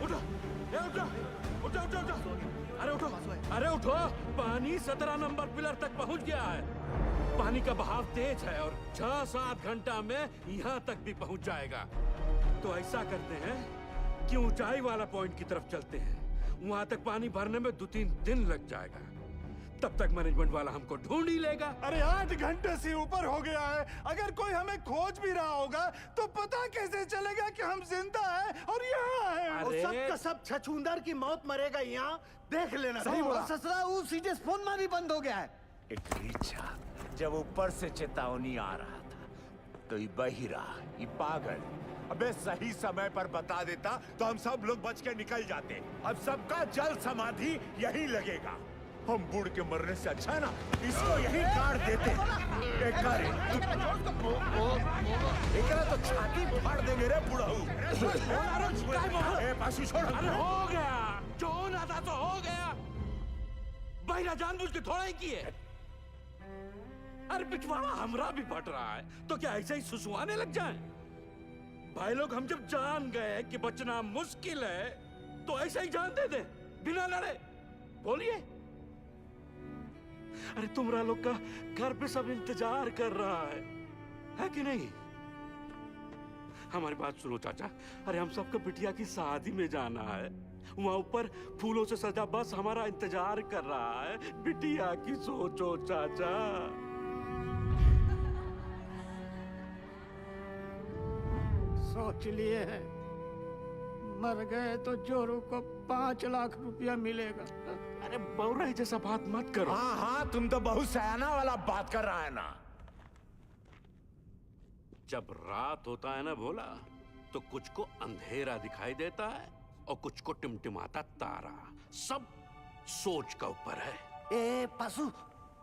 उठो, उठो उठो उठो उठो, अरे उठो, अरे उठो। पानी 17 नंबर पिलर तक पहुंच गया है। पानी का बहाव तेज है और 6-7 घंटा में यहाँ तक भी पहुंच जाएगा। तो ऐसा करते हैं कि ऊंचाई वाला पॉइंट की तरफ चलते हैं। वहां तक पानी भरने में 2-3 दिन लग जाएगा। तब तक मैनेजमेंट वाला हमको ढूंढ ही लेगा। अरे 8 घंटे से ऊपर हो गया है। अगर कोई हमें खोज भी रहा होगा तो पता कैसे चलेगा कि हम जिंदा हैं और यहाँ हैं? और सब का सब छछूंदर की मौत मरेगा यहाँ, देख लेना। सही बोला। ससुरा वो सीधे फोन मारी बंद हो गया है। इच्छा जब ऊपर से चेतावनी आ रहा था तो ये बहिरा, ये पागल अबे सही समय पर बता देता तो हम सब लोग बच के निकल जाते। अब सबका जल समाधि यही लगेगा। हम बूढ़ के मरने से अच्छा है ना इसको यही काट देते। एकरा तो छाती फाड़ देंगे रे बुढ़ाऊ। पासू छोड़। अरे हो गया, जो होना था तो हो गया। बहिरा जानबूझ के थोड़ा ही किए। अरे पिछवाड़ा हमरा भी फट रहा है तो क्या ऐसे ही सुसुआने लग जाएं? भाई लोग हम जब जान गए कि बचना मुश्किल है तो ऐसे ही जान दे दे बिना लड़े। बोलिए। अरे तुमरा लोग का घर पे सब इंतजार कर रहा है कि नहीं? हमारी बात सुनो चाचा। अरे हम सबको बिटिया की शादी में जाना है। वहां ऊपर फूलों से सजा बस हमारा इंतजार कर रहा है। बिटिया की सोचो चाचा। सोच लिए हैं, मर गए तो जोरू को 5 लाख रुपया मिलेगा। अरे बौरा जैसा बात मत करो। हाँ हाँ तुम तो बहुत सयाना वाला बात कर रहा है ना। जब रात होता है ना भोला तो कुछ को अंधेरा दिखाई देता है और कुछ को टिमटिमाता तारा। सब सोच का ऊपर है। ए पासू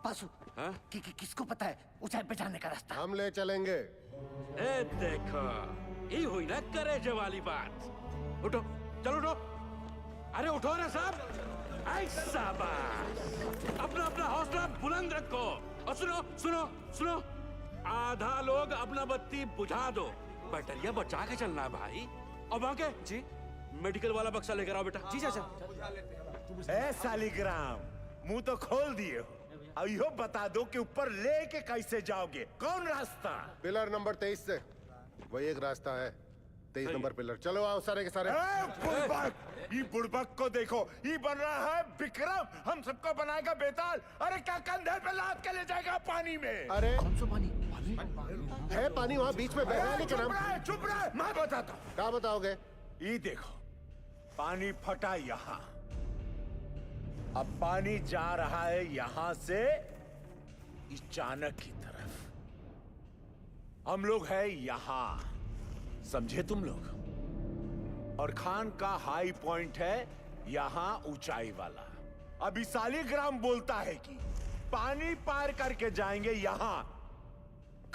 पासू हाँ? किसको पता है ऊंचाई पे जाने का रास्ता? हम ले चलेंगे। ए देखो ये हुई ना करेजे वाली बात। उठो, चलो उठो। अरे उठो ना साहब। ऐसा बात। अपना अपना हौसला बुलंद रखो। और सुनो सुनो सुनो, आधा लोग अपना बत्ती बुझा दो। बैटरिया बचा के चलना है भाई। और बाके जी मेडिकल वाला बक्सा लेकर आओ बेटा। जी चाचा। ए सालीग्राम मुंह तो खोल दिए हो। अब यो बता दो कि ऊपर लेके कैसे जाओगे? कौन रास्ता? पिलर नंबर 23 से वही एक रास्ता है। 23 नंबर पिलर। चलो आओ सारे के सारे। ये बुड़बक को देखो, ये बन रहा है विक्रम। हम सबको बनाएगा बेताल। अरे क्या कंधे पे लाद के ले जाएगा पानी में? अरे कौन सा पानी? है पानी वहाँ बीच में बह रहा है। चुप रहे, मैं बताता हूँ। क्या बताओगे? ये देखो पानी फटा यहाँ। अब पानी जा रहा है यहाँ से इस चाणक की तरफ। हम लोग है यहाँ, समझे तुम लोग? और खान का हाई पॉइंट है यहाँ ऊंचाई वाला। अभी सालीग्राम बोलता है कि पानी पार करके जाएंगे यहाँ।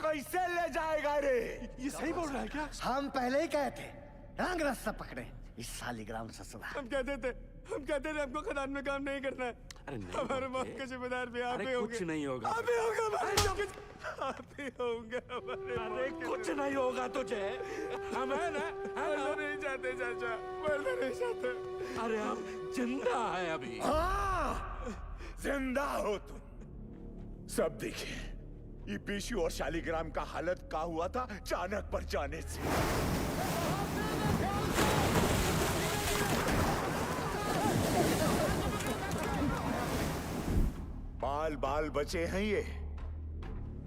कैसे ले जाएगा रे? ये सही बोल रहा है क्या? हम पहले ही कहे थे रंग रास्ता पकड़े इस सालीग्राम ससुरा। हम कहते थे हमको खदान में काम नहीं करना है। अरे नहीं हमारे मौत के जिम्मेदार भी आप ही होंगे। कुछ नहीं होगा। आप ही होंगे आप ही होंगे हमारे। अरे कुछ नहीं होगा तुझे। हम है ना? मरना नहीं चाहते चाचा, मरना नहीं चाहते। अरे हम जिंदा है अभी। हाँ जिंदा हो तुम। सब देखिए ये पीशू और शालीग्राम का हालत क्या हुआ था चाणक पर जाने से। बाल बाल बचे हैं ये।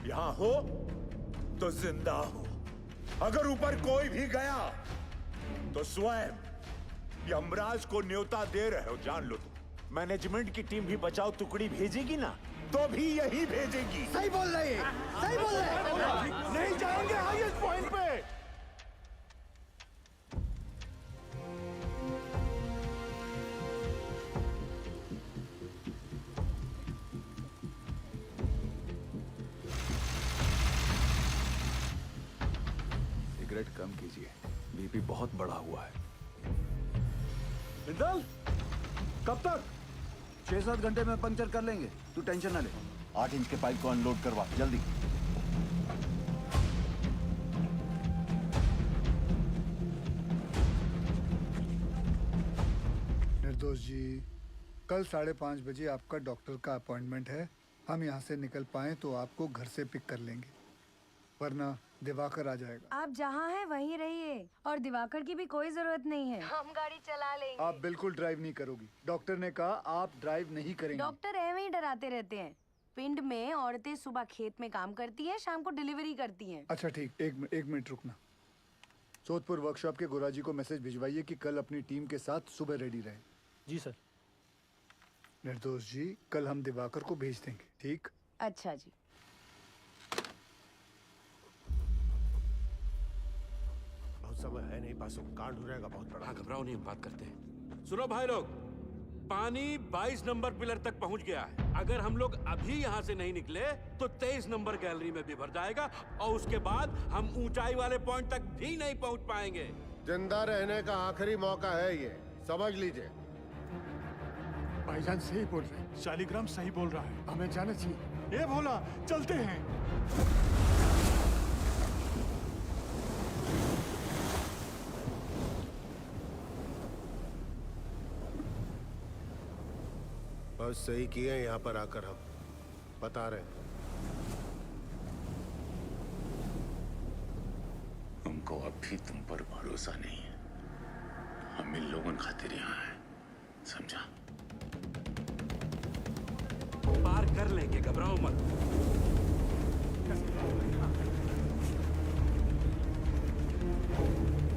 यहाँ हो तो जिंदा हो। अगर ऊपर कोई भी गया तो स्वयं यमराज को न्योता दे रहे हो, जान लो तुम। मैनेजमेंट की टीम भी बचाओ टुकड़ी भेजेगी ना, तो भी यही भेजेगी। सही बोल रहे हैं, सही बोल रहे हैं। नहीं जाएंगे हाईएस्ट पॉइंट पे। सिगरेट कम कीजिए, बीपी बहुत बढ़ा हुआ है। बिंदल, कब तक? 6-7 घंटे में पंक्चर कर लेंगे, तू टेंशन ना ले। 8 इंच के पाइप को अनलोड करवा जल्दी। निर्दोष जी, कल 5:30 बजे आपका डॉक्टर का अपॉइंटमेंट है। हम यहाँ से निकल पाए तो आपको घर से पिक कर लेंगे, वरना दिवाकर आ जाएगा। आप जहाँ हैं वहीं रहिए और दिवाकर की भी कोई जरूरत नहीं है, हम गाड़ी चला लेंगे। आप बिल्कुल ड्राइव नहीं करोगी, डॉक्टर ने कहा आप ड्राइव नहीं करेंगे। डॉक्टर ऐਵੇਂ ही डराते रहते हैं। पिंड में औरतें सुबह खेत में काम करती हैं, शाम को डिलीवरी करती हैं। अच्छा ठीक, एक मिनट रुकना। सोदपुर वर्कशॉप के गोराजी को मैसेज भिजवाइए कि कल अपनी टीम के साथ सुबह रेडी रहे। जी सर। निर्दोष जी, कल हम दिवाकर को भेज देंगे, ठीक? अच्छा जी। बहुत समय है नहीं, पासों कांड हो जाएगा बहुत बड़ा। हाँ, घबराओ नहीं, हम बात करते हैं। सुनो भाई लोग, पानी 22 नंबर पिलर तक पहुंच गया है। अगर हम लोग अभी यहाँ से नहीं निकले तो 23 नंबर गैलरी में भी भर जाएगा और उसके बाद हम ऊंचाई वाले पॉइंट तक भी नहीं पहुंच पाएंगे। जिंदा रहने का आखिरी मौका है ये, समझ लीजिए। भाईजान सही बोल रहे हैं, शालिग्राम सही बोल रहा है, हमें जाना चाहिए। ये भोला, चलते हैं। बस सही किए यहाँ पर आकर हम बता रहे हैं। हमको अब भी तुम पर भरोसा नहीं है। हम इन लोगों खातिर यहाँ हैं, समझा? पार कर लेंगे, घबराओ मत।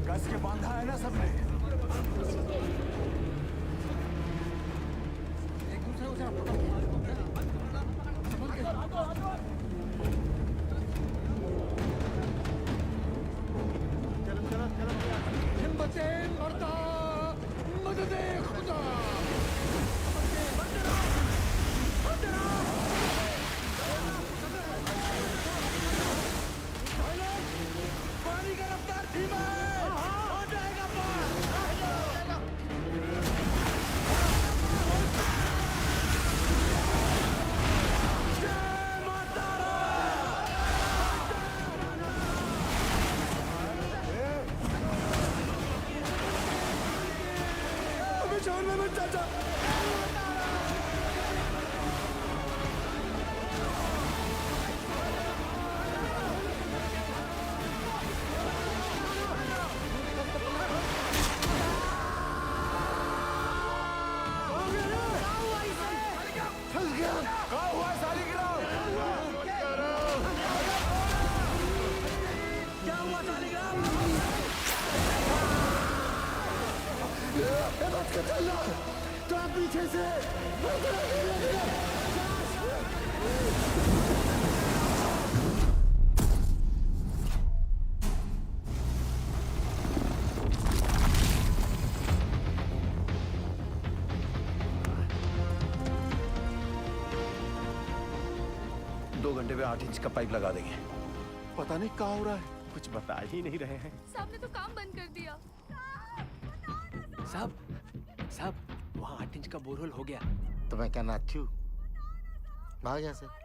कस के बांधा है ना सबने। हिम्मते मर्दा, मददे खुदा। पानी का रफ्तार धीमा है, हो जाएगा पार। चाचा, 2 घंटे में 8 इंच का पाइप लगा देंगे। पता नहीं क्या हो रहा है, कुछ बता ही नहीं रहे हैं। साहब ने तो काम बंद कर दिया। साहब, वहाँ 8 इंच का बोरहोल हो गया। तो मैं क्या नाचू? भाग यहाँ से।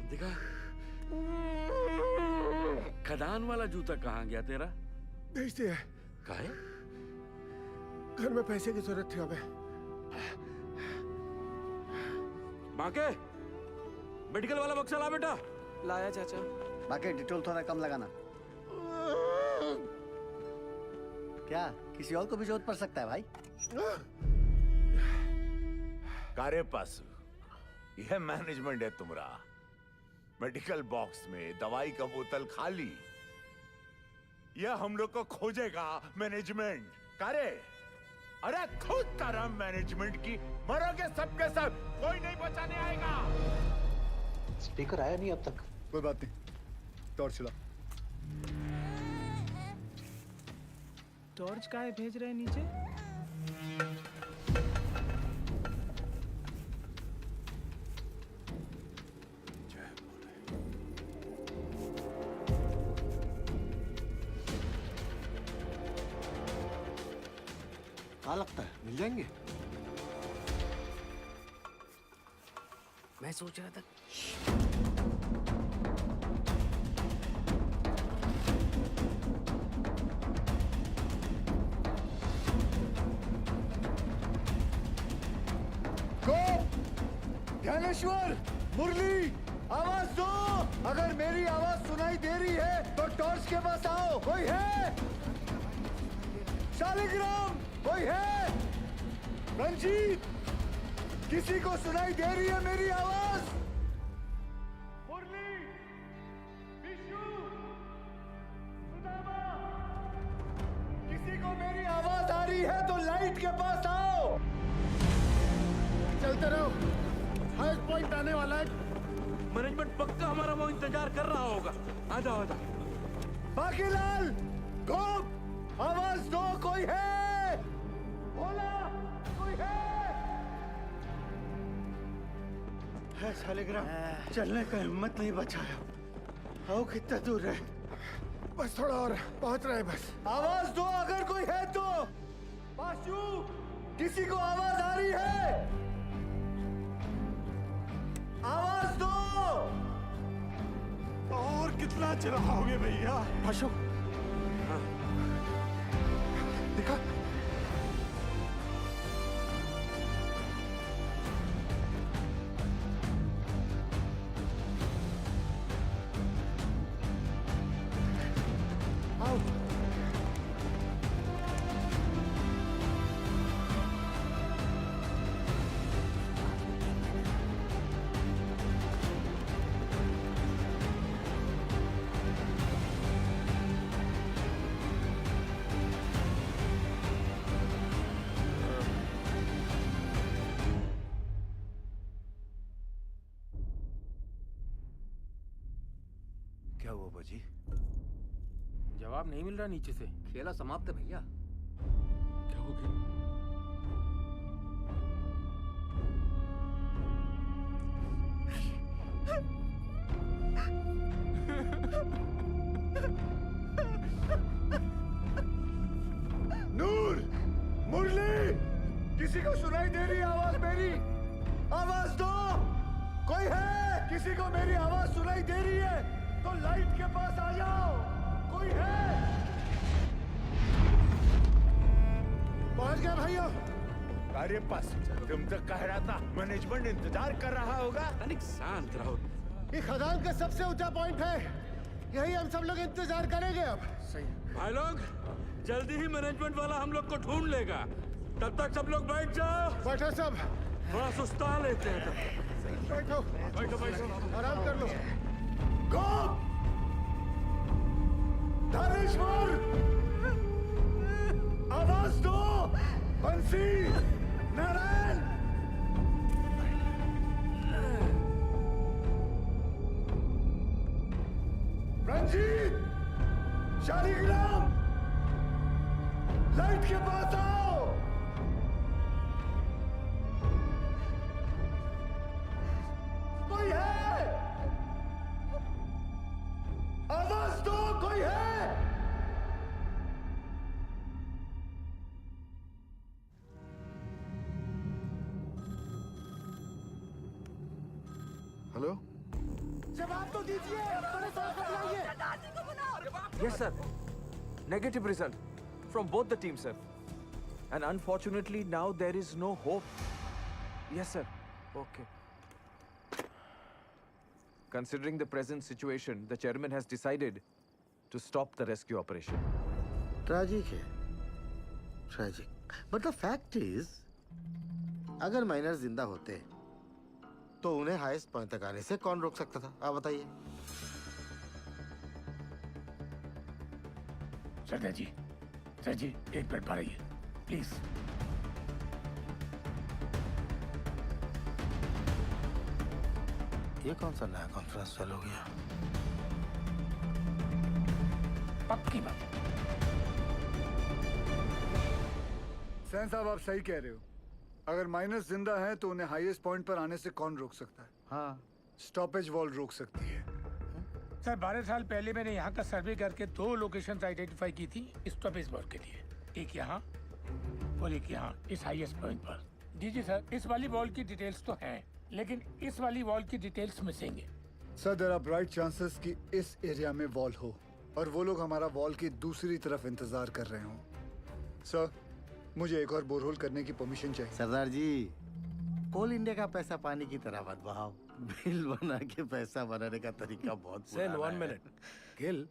देखा, खदान वाला जूता कहाँ गया तेरा? भेज दिया। काहे? घर में पैसे की जरूरत थी हमें। बाके, मेडिकल वाला बक्सा ला बेटा। लाया चाचा। बाकी डिटोल थोड़ा कम लगाना। क्या किसी और को भी जरूरत पड़ सकता है भाई? कारे पासु, यह मैनेजमेंट है तुम्हारा। मेडिकल बॉक्स में दवाई का बोतल खाली, यह हम लोग को खोजेगा मैनेजमेंट। कारे, अरे खुद तरह मैनेजमेंट की मरोगे सबके सब, कोई नहीं बचाने आएगा। स्पीकर आया नहीं अब तक। कोई बात नहीं, टॉर्च चला। टॉर्च काहे भेज रहे हैं नीचे? क्या लगता है मिल जाएंगे? मैं सोच रहा था ज्ञानेश्वर, मुरली, आवाज दो। अगर मेरी आवाज सुनाई दे रही है तो टॉर्च के पास आओ। कोई है? शालिग्राम, कोई है? रंजीत, किसी को सुनाई दे रही है मेरी आवाज? मुरली, विशु, सुदामा, किसी को मेरी आवाज आ रही है तो लाइट के पास आओ। चलते रहो, हाईएस्ट पॉइंट आने वाला है। मैनेजमेंट पक्का हमारा वो इंतजार कर रहा होगा। आ जाओ आ जाओ। बाकीलाल, गोप, आवाज दो। कोई है? भोला, कोई है शालिग्राम, चलने का हिम्मत नहीं बचाया। आओ कितना दूर है? बस थोड़ा और, पहुंच रहे बस। आवाज दो अगर कोई है तो। पाशु, किसी को आवाज आ रही है? आवाज दो। और कितना चिल्लाओगे भैया? पाशु, दिखा। आओ। क्या हुआ बाजी? जवाब नहीं मिल रहा नीचे से। खेला समाप्त है भैया। क्या हो गया? नूर, मुरली, किसी को सुनाई दे रही है आवाज मेरी? आवाज दो। कोई है? किसी को मेरी आवाज सुनाई दे रही है तो लाइट के पास आ जाओ। कोई है? पहुंच गया भाइयों। अरे पास, तुम तो कह रहा था मैनेजमेंट इंतजार कर रहा होगा। तनिक शांत रहो। ये खदान का सबसे ऊंचा पॉइंट है, यही हम सब लोग इंतजार करेंगे अब। सही। भाई लोग, जल्दी ही मैनेजमेंट वाला हम लोग को ढूंढ लेगा। तब तक सब लोग बैठ जाओ। बैठो सब। थोड़ा सुस्ता लेते हैं तब। बैठो बैठो बैठो, आराम कर लो। गोप, धनेश्वर, आवाज दो। बंसी, नारायण, रंजीत, शालिग्राम, लाइट के पास आओ। कोई है? आवाज दो। कोई है? हेलो, जवाब तो दीजिए, बड़े साहब को बुलाइए। Yes, sir. Negative result from both the teams, sir. And unfortunately, now there is no hope. Yes, sir. Okay. Considering the present situation, the chairman has decided to stop the rescue operation. Tragic है, tragic. But the fact is, अगर miner जिंदा होते तो उन्हें highest point तक आने से कौन रोक सकता था? आप बताइए। सर जी, एक मिनट पढ़िए प्लीज। ये कौन सा नया कॉन्फ्रेंस चालू हो गया? पक्की बात। सैन साहब, आप सही कह रहे हो। अगर माइनस जिंदा है तो उन्हें हाईएस्ट पॉइंट पर आने से कौन रोक सकता है? हाँ, स्टॉपेज वॉल रोक सकती है। सर 12 साल पहले मैंने यहाँ का सर्वे करके 2 लोकेशंस आइडेंटिफाई की थी स्टॉपेज वॉल के लिए, एक यहाँ और एक यहाँ इस हाईएस्ट पॉइंट पर। जी सर, इस वाली वॉल की डिटेल्स तो हैं, लेकिन इस वाली वॉल की डिटेल्स मिसिंग है। Sir, there are bright chances कि इस एरिया में वॉल हो और वो लोग हमारा वॉल की दूसरी तरफ इंतजार कर रहे हों। सर, मुझे एक और बोरहोल करने की परमिशन चाहिए। सरदार जी, कोल इंडिया का पैसा पानी की तरह मत बहाओ। बिल बना के पैसा बनाने का तरीका बहुत सेन, 1 मिनट। गिल,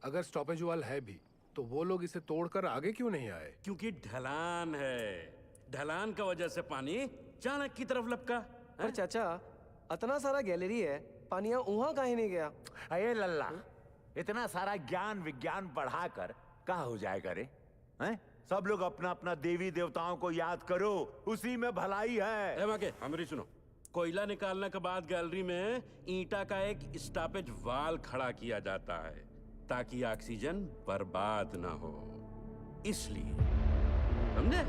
अगर स्टॉपेज वॉल है भी तो वो लोग इसे तोड़कर आगे क्यों नहीं आए? क्योंकि ढलान है, ढलान का वजह से पानी चाणक की तरफ लपका। पर चाचा, इतना सारा गैलरी है, पानिया वहाँ काहे नहीं गया? अये लल्ला, इतना सारा ज्ञान विज्ञान बढ़ाकर कहाँ हो जाएगा रे? हैं? सब लोग अपना अपना देवी देवताओं को याद करो, उसी में भलाई है। हमारी सुनो, कोयला निकालने के बाद गैलरी में ईंटा का एक स्टॉपेज वाल खड़ा किया जाता है ताकि ऑक्सीजन बर्बाद ना हो, इसलिए। समझे?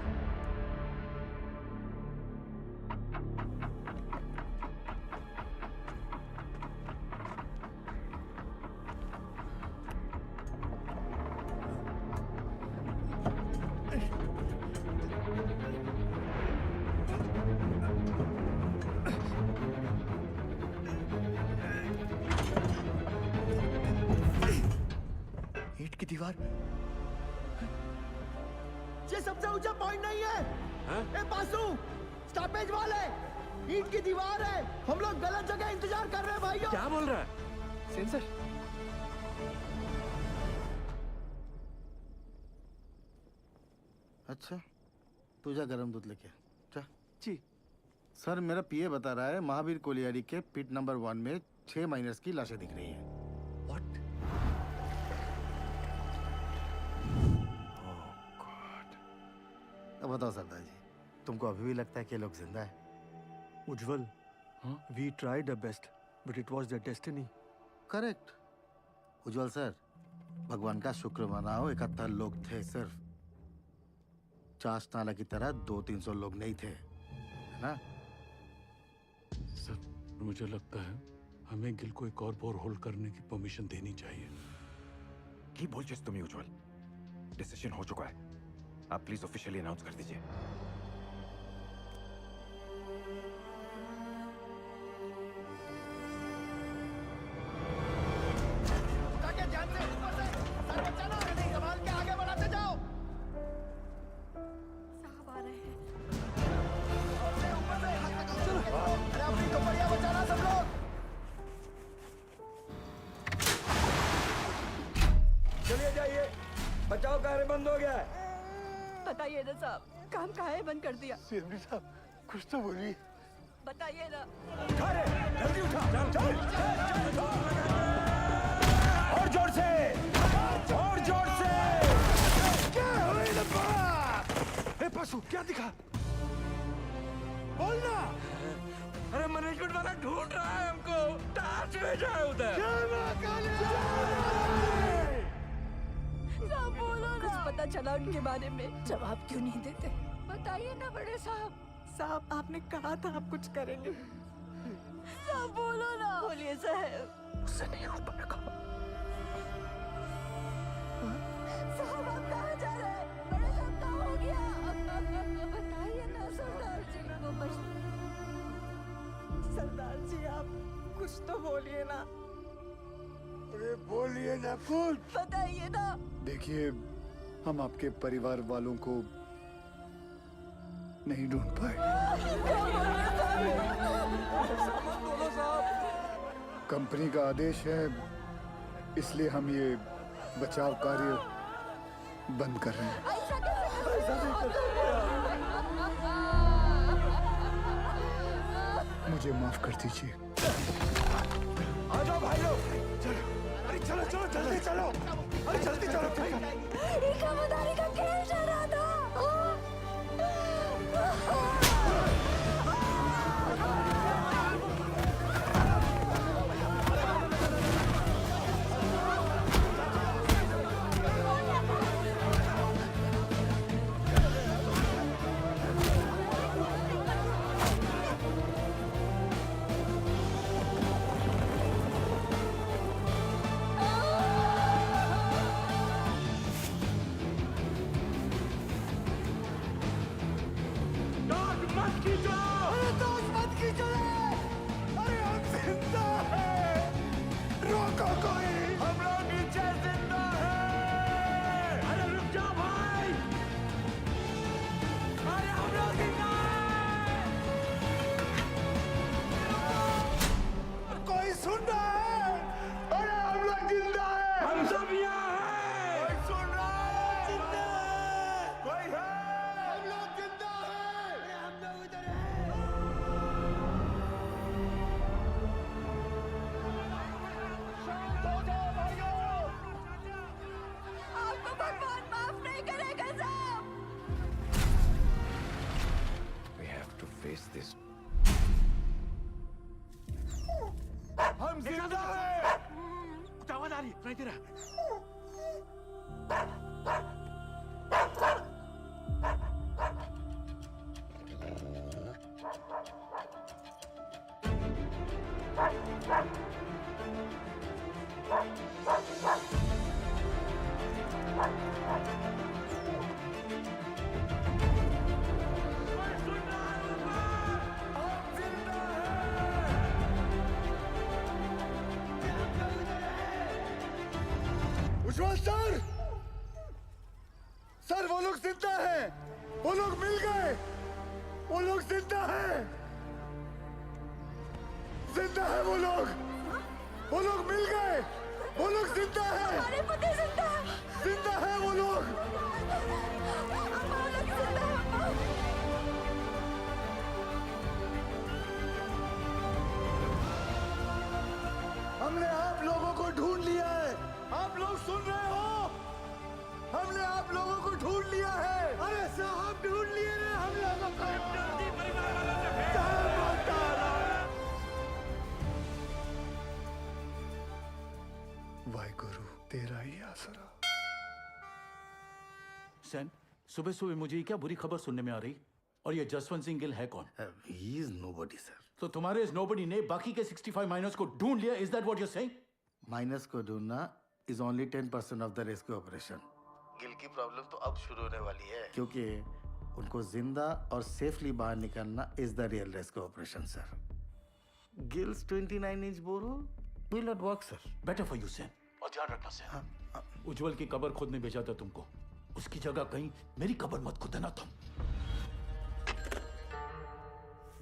ईंट की दीवार, ये सबसे ऊंचा पॉइंट नहीं है। ए बासु, स्टॉपेज वॉल है, ईंट की दीवार है। हम लोग गलत जगह इंतजार कर रहे हैं भाइयों। क्या बोल रहा है? सेंसर। अच्छा, तू जा गरम दूध लेके जा। जी सर, मेरा पीए बता रहा है महावीर कोलियारी के पिट नंबर 1 में 6 माइनर्स की लाशें दिख रही हैं। अब बताओ सरदार जी, तुमको अभी भी लगता है कि ये लोग जिंदा है? Ujjwal, we tried the best but it was the destiny. Correct Ujjwal sir, भगवान का शुक्र मनाओ, 71 लोग थे सिर्फ। चाश नाला की तरह 200-300 लोग नहीं थे, है ना? सर, मुझे लगता है हमें गिल को एक और बोर होल्ड करने की परमिशन देनी चाहिए। की बोल जिस तुम्हें उज्जवल, डिसीजन हो चुका है। आप प्लीज ऑफिशियली अनाउंस कर दीजिए। ध्यान से, ऊपर से, सर बचाना, संभाल के आगे बढ़ाते जाओ। साहब आ रहे हैं। ऊपर से, अरे अपनी कपड़ियां बचाना सब लोग। चलिए जाइए, बचाव कार्य बंद हो गया है। बताइए ना साहब, काम काहे बंद कर दिया? सीएमडी साहब, कुछ तो बोलिए। बताइए ना। जल्दी उठा, चल, और जोर से, और जोर से। क्या हुई लपा? ए पशु, क्या दिखा? बोलना। अरे मैनेजमेंट वाला ढूंढ रहा है हमको, टार्च भेजा है उधर। साहब बोलो ना। कुछ पता चला उनके बारे में? जवाब क्यों नहीं देते? बताइए ना बड़े साहब। साहब, आपने कहा था आप कुछ करेंगे। साहब बोलो ना। बोलिए साहब। उससे नहीं हो पाएगा। साहब, आप कहाँ जा रहे हैं? बड़े साहब, क्या हो गया? बताइए ना सरदार जी को। बस सरदार जी, आप कुछ तो बोलिए ना। अरे बोलिए ना कुछ। बताइए ना। देखिए, हम आपके परिवार वालों को नहीं ढूंढ पाए। कंपनी का आदेश है, इसलिए हम ये बचाव कार्य बंद कर रहे हैं। मुझे माफ कर दीजिए। आ जाओ भाई लोग, चलो, अरे चलो चलो जल्दी चलो, अरे जल्दी चलो भाई। इकामदारी का खेल चल रहा था। हम जिंदा हैं। आवाज आ रही है, नहीं रहा। उज्जवल सर, सर वो लोग जिंदा हैं, वो लोग मिल गए, वो लोग जिंदा हैं, जिंदा है वो लोग मिल गए, वो लोग जिंदा हैं, हमारे पति जिंदा है, जिंदा है वो लोग। हमने आप लोगों को ढूंढ लिया है, आप लोग सुन रहे हो? हमने आप लोगों को ढूंढ लिया है। अरे साहब ढूंढ लिए रे हम लोगों को। वाहिगुरु तेरा ही आसरा। सैन, सुबह सुबह मुझे क्या बुरी खबर सुनने में आ रही? और ये जसवंत सिंह गिल है कौन? He is nobody, sir. तो तुम्हारे इस नोबडी ने बाकी के 65 माइनर्स को ढूंढ लिया, is that what you are saying? Miners को ढूंढना is only 10% of the rescue operation. Gill की प्रॉब्लम तो अब शुरू होने वाली है, क्योंकि उनको जिंदा और सेफली बाहर निकालना is the real rescue operation, sir. Gil's 29-inch borehole will not work, sir. Better for you सैन, और ध्यान रखना सैन। उज्जवल की कब्र खुद ने भेजा था तुमको, उसकी जगह कहीं मेरी कब्र मत खुदना तुम।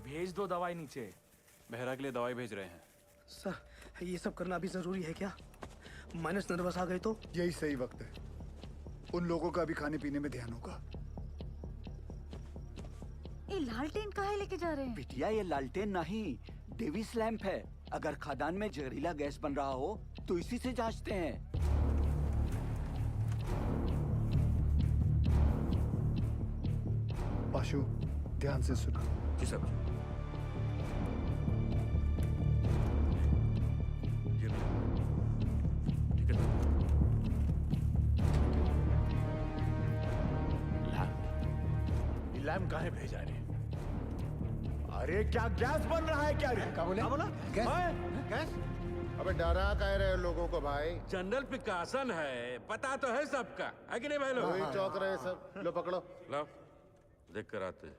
भेज दो दवाई नीचे। बहरा के लिए दवाई भेज रहे हैं। सर ये सब करना अभी जरूरी है क्या? माइनस नर्वस आ गए तो? यही सही वक्त है, उन लोगों का भी खाने पीने में ध्यान होगा। ये लालटेन काहे लेके जा रहे हैं? बिटिया ये लालटेन नहीं, डेविस लैंप है। अगर खदान में जहरीला गैस बन रहा हो तो इसी से जांचते हैं। पाशु ध्यान से सुना। जी सर। लैम्प काहे भेजा रे? अरे क्या गैस बन रहा है क्या रे? क्या बोला? गैस? अबे डरा कह रहे हो लोगों को भाई? जनरल पिकासन है, पता तो है सबका, है कि नहीं भाई लोग? वही चौक रहे सब। लो पकड़ो। लो देख कर आते।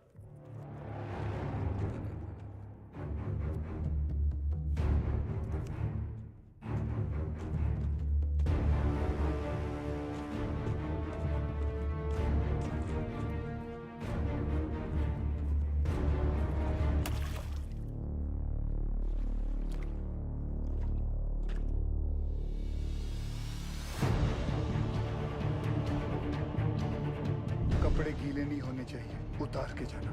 चाहिए, उतार के जाना।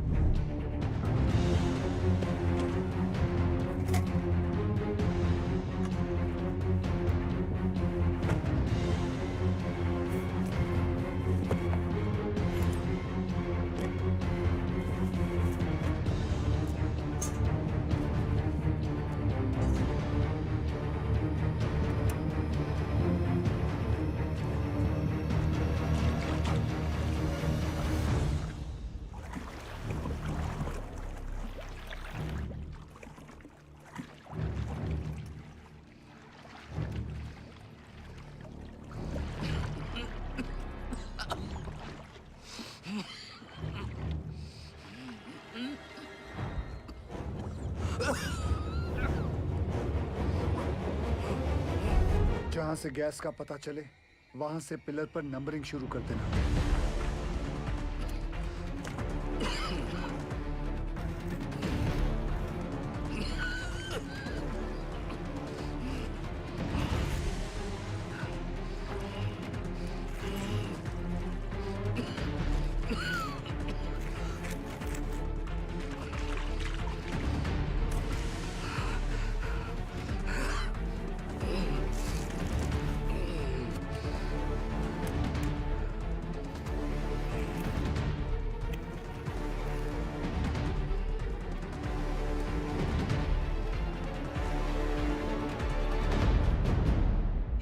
जहां से गैस का पता चले वहां से पिलर पर नंबरिंग शुरू कर देना।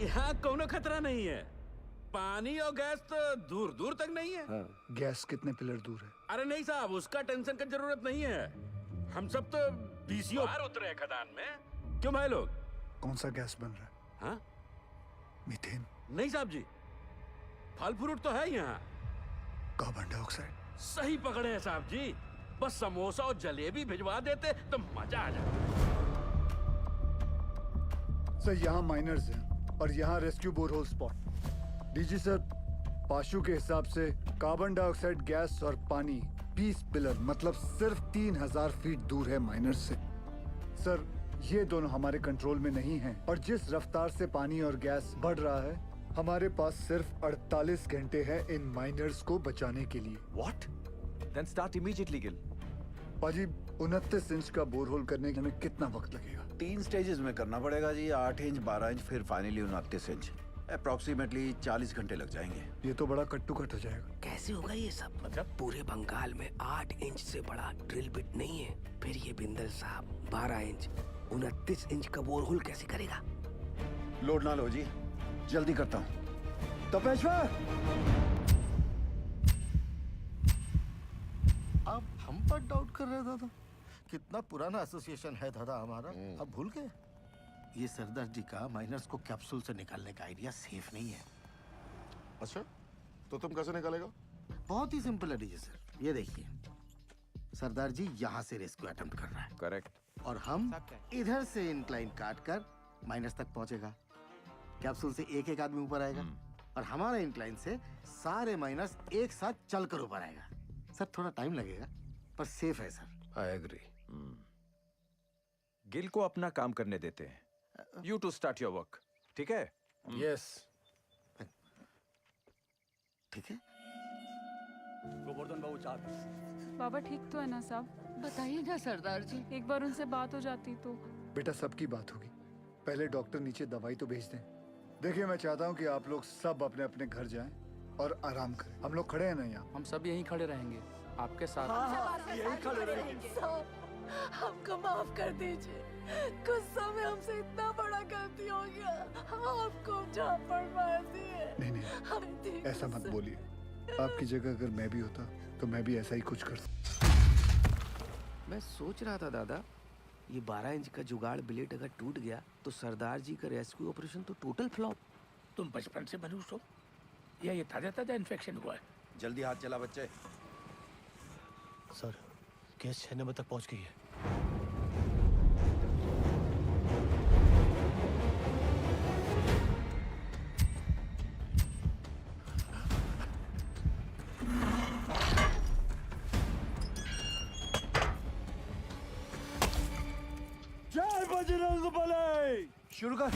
यहाँ कोनो खतरा नहीं है। पानी और गैस तो दूर दूर तक नहीं है। गैस कितने पिलर दूर है? अरे नहीं साहब, उसका टेंशन का जरूरत नहीं है। हम सब तो बीसीओ बाहर उतरे हैं खदान में। क्यों भाई लोग? कौन सा गैस बन रहा है? हाँ? मीथेन? नहीं साहब जी, फल फ्रूट तो है यहाँ। Carbon dioxide? सही पकड़े हैं साहब जी। बस समोसा और जलेबी भिजवा देते तो मजा आ जाता। सर यहाँ माइनर्स हैं और यहाँ rescue borehole spot. DG sir, Pashu के हिसाब से कार्बन डाइऑक्साइड गैस और पानी 20 पिलर मतलब सिर्फ 3000 फीट दूर है माइनर्स से। सर ये दोनों हमारे कंट्रोल में नहीं हैं और जिस रफ्तार से पानी और गैस बढ़ रहा है हमारे पास सिर्फ 48 घंटे हैं इन माइनर्स को बचाने के लिए। What? Then start immediately, Gil. पाजी 29 इंच का बोरहोल करने में कितना वक्त लगेगा? 3 स्टेजेस में करना पड़ेगा जी, 8 इंच, 12 इंच, फिर फाइनली 29 इंच। अप्रोक्सीमेटली 40 घंटे लग जाएंगे। ये तो बड़ा कट्टू कट हो जाएगा। कैसे होगा ये सब? मतलब पूरे बंगाल में 8 इंच से बड़ा ड्रिल बिट नहीं है। फिर ये बिंदल साहब 12 इंच 29 इंच का बोरहोल कैसे करेगा? लोड ना लो जी, जल्दी करता हूँ। तपेश्वर! आप हम पर डाउट कर रहे हैं दादा? कितना पुराना एसोसिएशन है दादा हमारा, अब भूल गए? ये सरदार जी का माइनर्स को कैप्सूल से निकालने का आइडिया सेफ नहीं है। अच्छा, तो तुम कैसे निकालेगा? बहुत ही सिंपल है डीजे सर, ये देखिए सरदार जी यहाँ से रेस्क्यू अटेम्प्ट कर रहा है। करेक्ट। और हम इधर से इंक्लाइन काट कर माइनस तक पहुंचेगा। कैप्सूल से एक एक आदमी ऊपर आएगा और हमारा इंक्लाइन से सारे माइनस एक साथ चलकर ऊपर आएगा। सर थोड़ा टाइम लगेगा पर सेफ है सर। I agree. गिल को अपना काम करने देते हैं। You to start your work. ठीक है? Yes. ठीक है। गोवर्धन बाबू 4 बाबा ठीक तो है ना साहब? बताइए ना सरदार जी, एक बार उनसे बात हो जाती तो। बेटा सबकी बात होगी, पहले डॉक्टर नीचे दवाई तो भेज दें। देखिए मैं चाहता हूँ कि आप लोग सब अपने अपने घर जाएं और आराम करें। हम लोग खड़े हैं ना यहाँ? हम सब यहीं खड़े रहेंगे आपके साथ। यही खड़े रहेंगे। हमको माफ कर दीजिए, गुस्सा में हमसे इतना बड़ा गलती हो गया, आपको झापड़ मार दिए। नहीं ऐसा मत बोलिए। आपकी जगह अगर मैं भी होता तो मैं भी ऐसा ही कुछ करता। मैं सोच रहा था दादा, ये 12 इंच का जुगाड़ ब्लेड अगर टूट गया तो सरदार जी का रेस्क्यू ऑपरेशन तो टोटल फ्लॉप। तुम बचपन से मनुष्य हो या ये ताजा ताजा इन्फेक्शन हुआ है? जल्दी हाथ चला बच्चे। सर केस 6 नंबर तक पहुंच गई है। जय बजरंगबली! शुरू कर।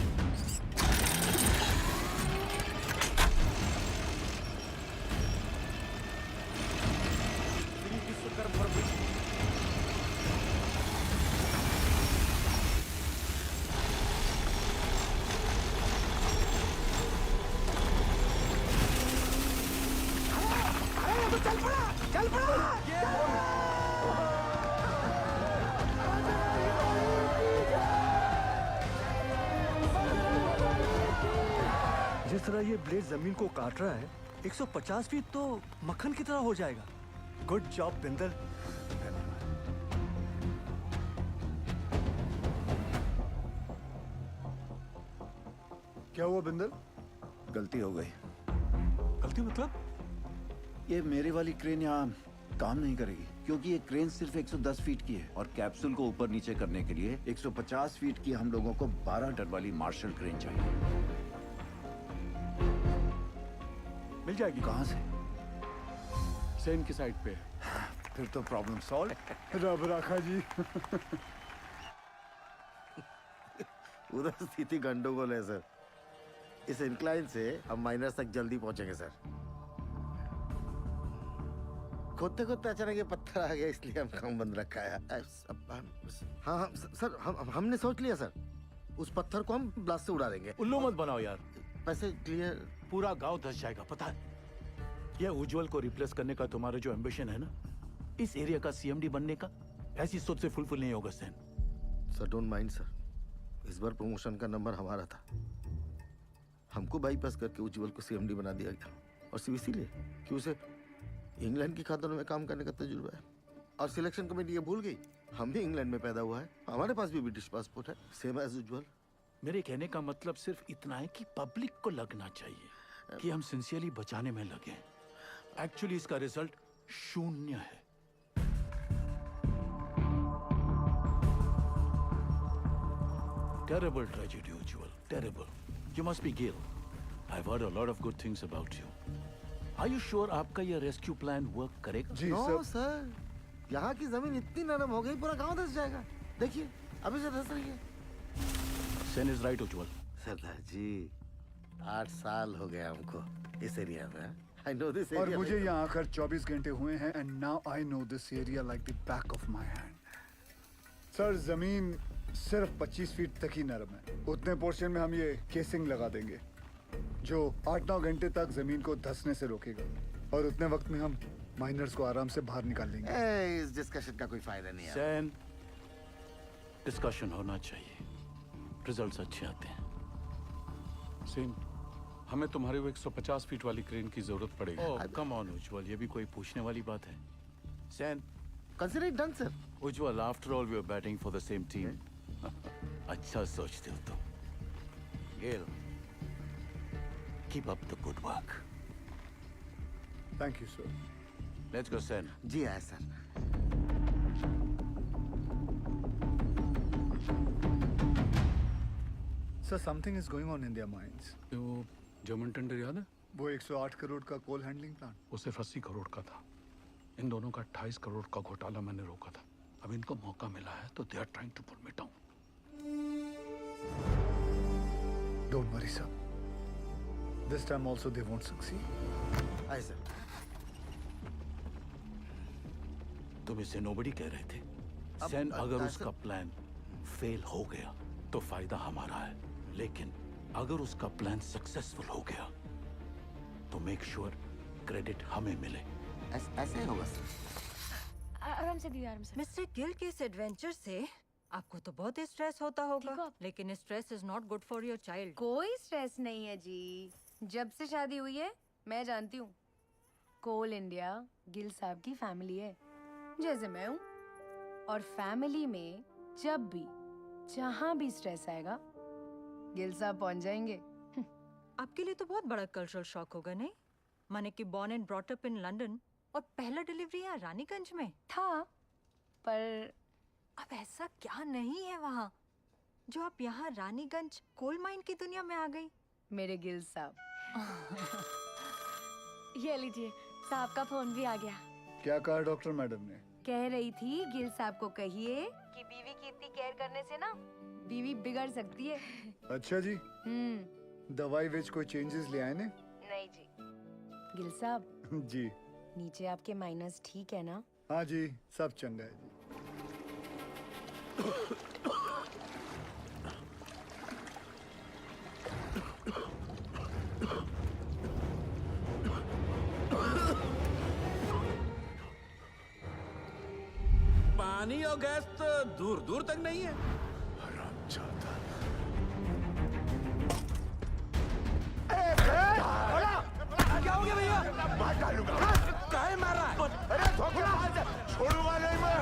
जिस तरह ये ब्लेड जमीन को काट रहा है 150 फीट तो मक्खन की तरह हो जाएगा। Good job Bindal. क्या हुआ बिंदल? गलती हो गई। गलती मतलब? ये मेरी वाली क्रेन यहाँ काम नहीं करेगी क्योंकि ये क्रेन सिर्फ 110 फीट की है और कैप्सूल को ऊपर नीचे करने के लिए 150 फीट की हम लोगों को 12 टन वाली मार्शल क्रेन चाहिए। मिल जाएगी। कहाँ से? सेन की साइड पे। फिर तो प्रॉब्लम सॉल्व। रब राखा जी। उधर स्थिति गंडोगोल है सर। इस इंक्लाइन से हम माइनस तक जल्दी पहुंचेंगे सर। खोदते खोदते अचानक ये पत्थर आ गया इसलिए हम काम बंद रखा है। हाँ हाँ सर हमने सोच लिया सर। उस पत्थर को हम ब्लास्ट से उड़ा देंगे। उल्लू मत बनाओ यार। पैसे क्लियर। पूरा गांव धस जाएगा पता है। यह उज्जवल को रिप्लेस करने का तुम्हारा जो एम्बिशन है ना, इस एरिया का सीएमडी बनने का, ऐसी सोच से फुलफिल नहीं होगा Sen. Sir don't mind sir, इस बार प्रमोशन का नंबर हमारा था। हमको बाईपास करके उज्जवल को सीएमडी बना दिया गया और सिर्फ इसीलिए कि उसे इंग्लैंड की खातों में काम करने का तजुर्बा है। और सिलेक्शन कमेटी ये भूल गई हम भी इंग्लैंड में पैदा हुआ है, हमारे पास भी ब्रिटिश पासपोर्ट है, सेम एज उज्जवल। मेरे कहने का मतलब सिर्फ इतना है कि पब्लिक को लगना चाहिए कि हम सिंसियरली बचाने में लगे। एक्चुअली इसका रिजल्ट 0 है। Terrible tragedy, Ujjwal. Terrible. You must be Gil. I've heard a lot of good things about you. Are you sure आपका ये रेस्क्यू प्लान वर्क करेगा? जी no, सर। यहाँ की जमीन इतनी नरम हो गई पूरा गांव धस जाएगा। देखिए अभी से धस रही है। Sen is right, Ujjwal. सरदार जी 8 साल हो गए हमको इस एरिया में। I know this और area मुझे यहाँ आकर 24 घंटे हुए हैं and now I know this area like the back of my hand. Sir जमीन सिर्फ 25 फीट तक ही नरम है। उतने पोर्शन में हम ये केसिंग लगा देंगे जो 8-9 घंटे तक जमीन को धंसने से रोकेगा और उतने वक्त में हम माइनर्स को आराम से बाहर निकाल लेंगे। इस डिस्कशन का कोई फायदा नहीं है। सेन, डिस्कशन होना चाहिए, रिजल्ट्स अच्छे आते हैं। सेन, हमें तुम्हारे वो 150 फीट वाली क्रेन की जरूरत पड़ेगी। ओह कम ऑन उज्जवल, ये भी कोई पूछने वाली बात है? Sen, consider it done sir. Ujjwal, after all we are batting for the same team. अच्छा सोचते हो तुम। Gill, keep up the good work. Thank you sir. Let's go Sen. जी आया sir. Sir something is going on in their minds. वो German tender याद है? वो 108 करोड़ का कोल हैंडलिंग प्लांट, वो सिर्फ 80 करोड़ का था। इन दोनों का 28 करोड़ का घोटाला मैंने रोका था। अब इनको मौका मिला है तो they are trying to pull me down. Don't worry sir, this time also they won't succeed. आए सर। तुम इसे नोबडी कह रहे थे। सेन, अगर उसका प्लान फेल हो गया तो फायदा हमारा है, लेकिन अगर उसका प्लान सक्सेसफुल हो गया तो मेक श्योर क्रेडिट हमें मिले। ऐसे ही होगा सर। आराम से दिया, आराम से। मिस्टर गिल के इस एडवेंचर से आपको तो बहुत स्ट्रेस होता होगा, लेकिन stress is not good for your child. कोई स्ट्रेस नहीं है जी। जब से शादी हुई है मैं जानती हूँ, कोल इंडिया गिल साहब की फैमिली है जैसे मैं हूँ। और फैमिली में जब भी जहाँ भी स्ट्रेस आएगा गिल साहब पहुँच जाएंगे। आपके लिए तो बहुत बड़ा कल्चरल शॉक होगा नहीं? माने कि born and brought up in London और पहला डिलीवरी यहाँ रानीगंज में था, पर अब ऐसा क्या नहीं है वहाँ जो आप यहाँ रानीगंज कोल माइन की दुनिया में आ गई? मेरे गिल साहब। ये लीजिए, साहब का फोन भी आ गया। क्या कहा डॉक्टर मैडम ने? कह रही थी गिल साहब को कहिए कि बीवी की इतनी केयर करने से ना बीवी बिगड़ सकती है। अच्छा जी। दवाई विच कोई चेंजेस ले आए ने? नहीं जी। गिल साहब जी। नीचे आपके माइनस ठीक है ना? हाँ जी, सब चंगा है जी। पानी और गैस तो दूर दूर तक नहीं है। हरामजादा। गया भैया? मार डालूंगा। काहे मार रहा है? अरे धोखेबाज, छोड़ूंगा नहीं मैं।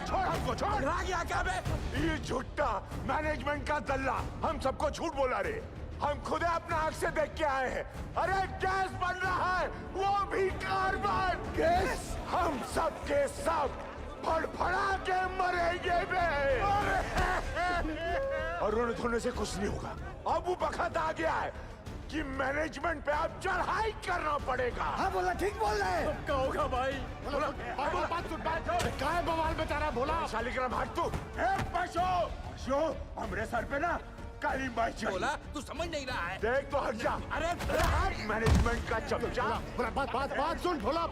छोड़ हमको, छोड़। रहा गया क्या बे? ये झूठा मैनेजमेंट का दल्ला हम सबको झूठ बोला रे। हम खुद अपना आंख से देख के आए हैं। अरे गैस बन रहा है, वो भी कार्बन गैस। हम सब के सब फड़फड़ा के मरेंगे बे। और रोने धोने से कुछ नहीं होगा। अब वो वक्त आ गया है कि मैनेजमेंट पे अब चढ़ाई करना पड़ेगा। हाँ बोला, ठीक बोल रहे हैं। क्या होगा भाई? बोला, बात सुन, बात सुन। काय बवाल में तेरा बोला? शालिग्राम भाग तू। पशु, हमरे सर पे ना काली माई चढ़ी। बोला तू समझ नहीं रहा है। देख तो हट जा। अरे मैनेजमेंट का चमचा। बात सुन भोला।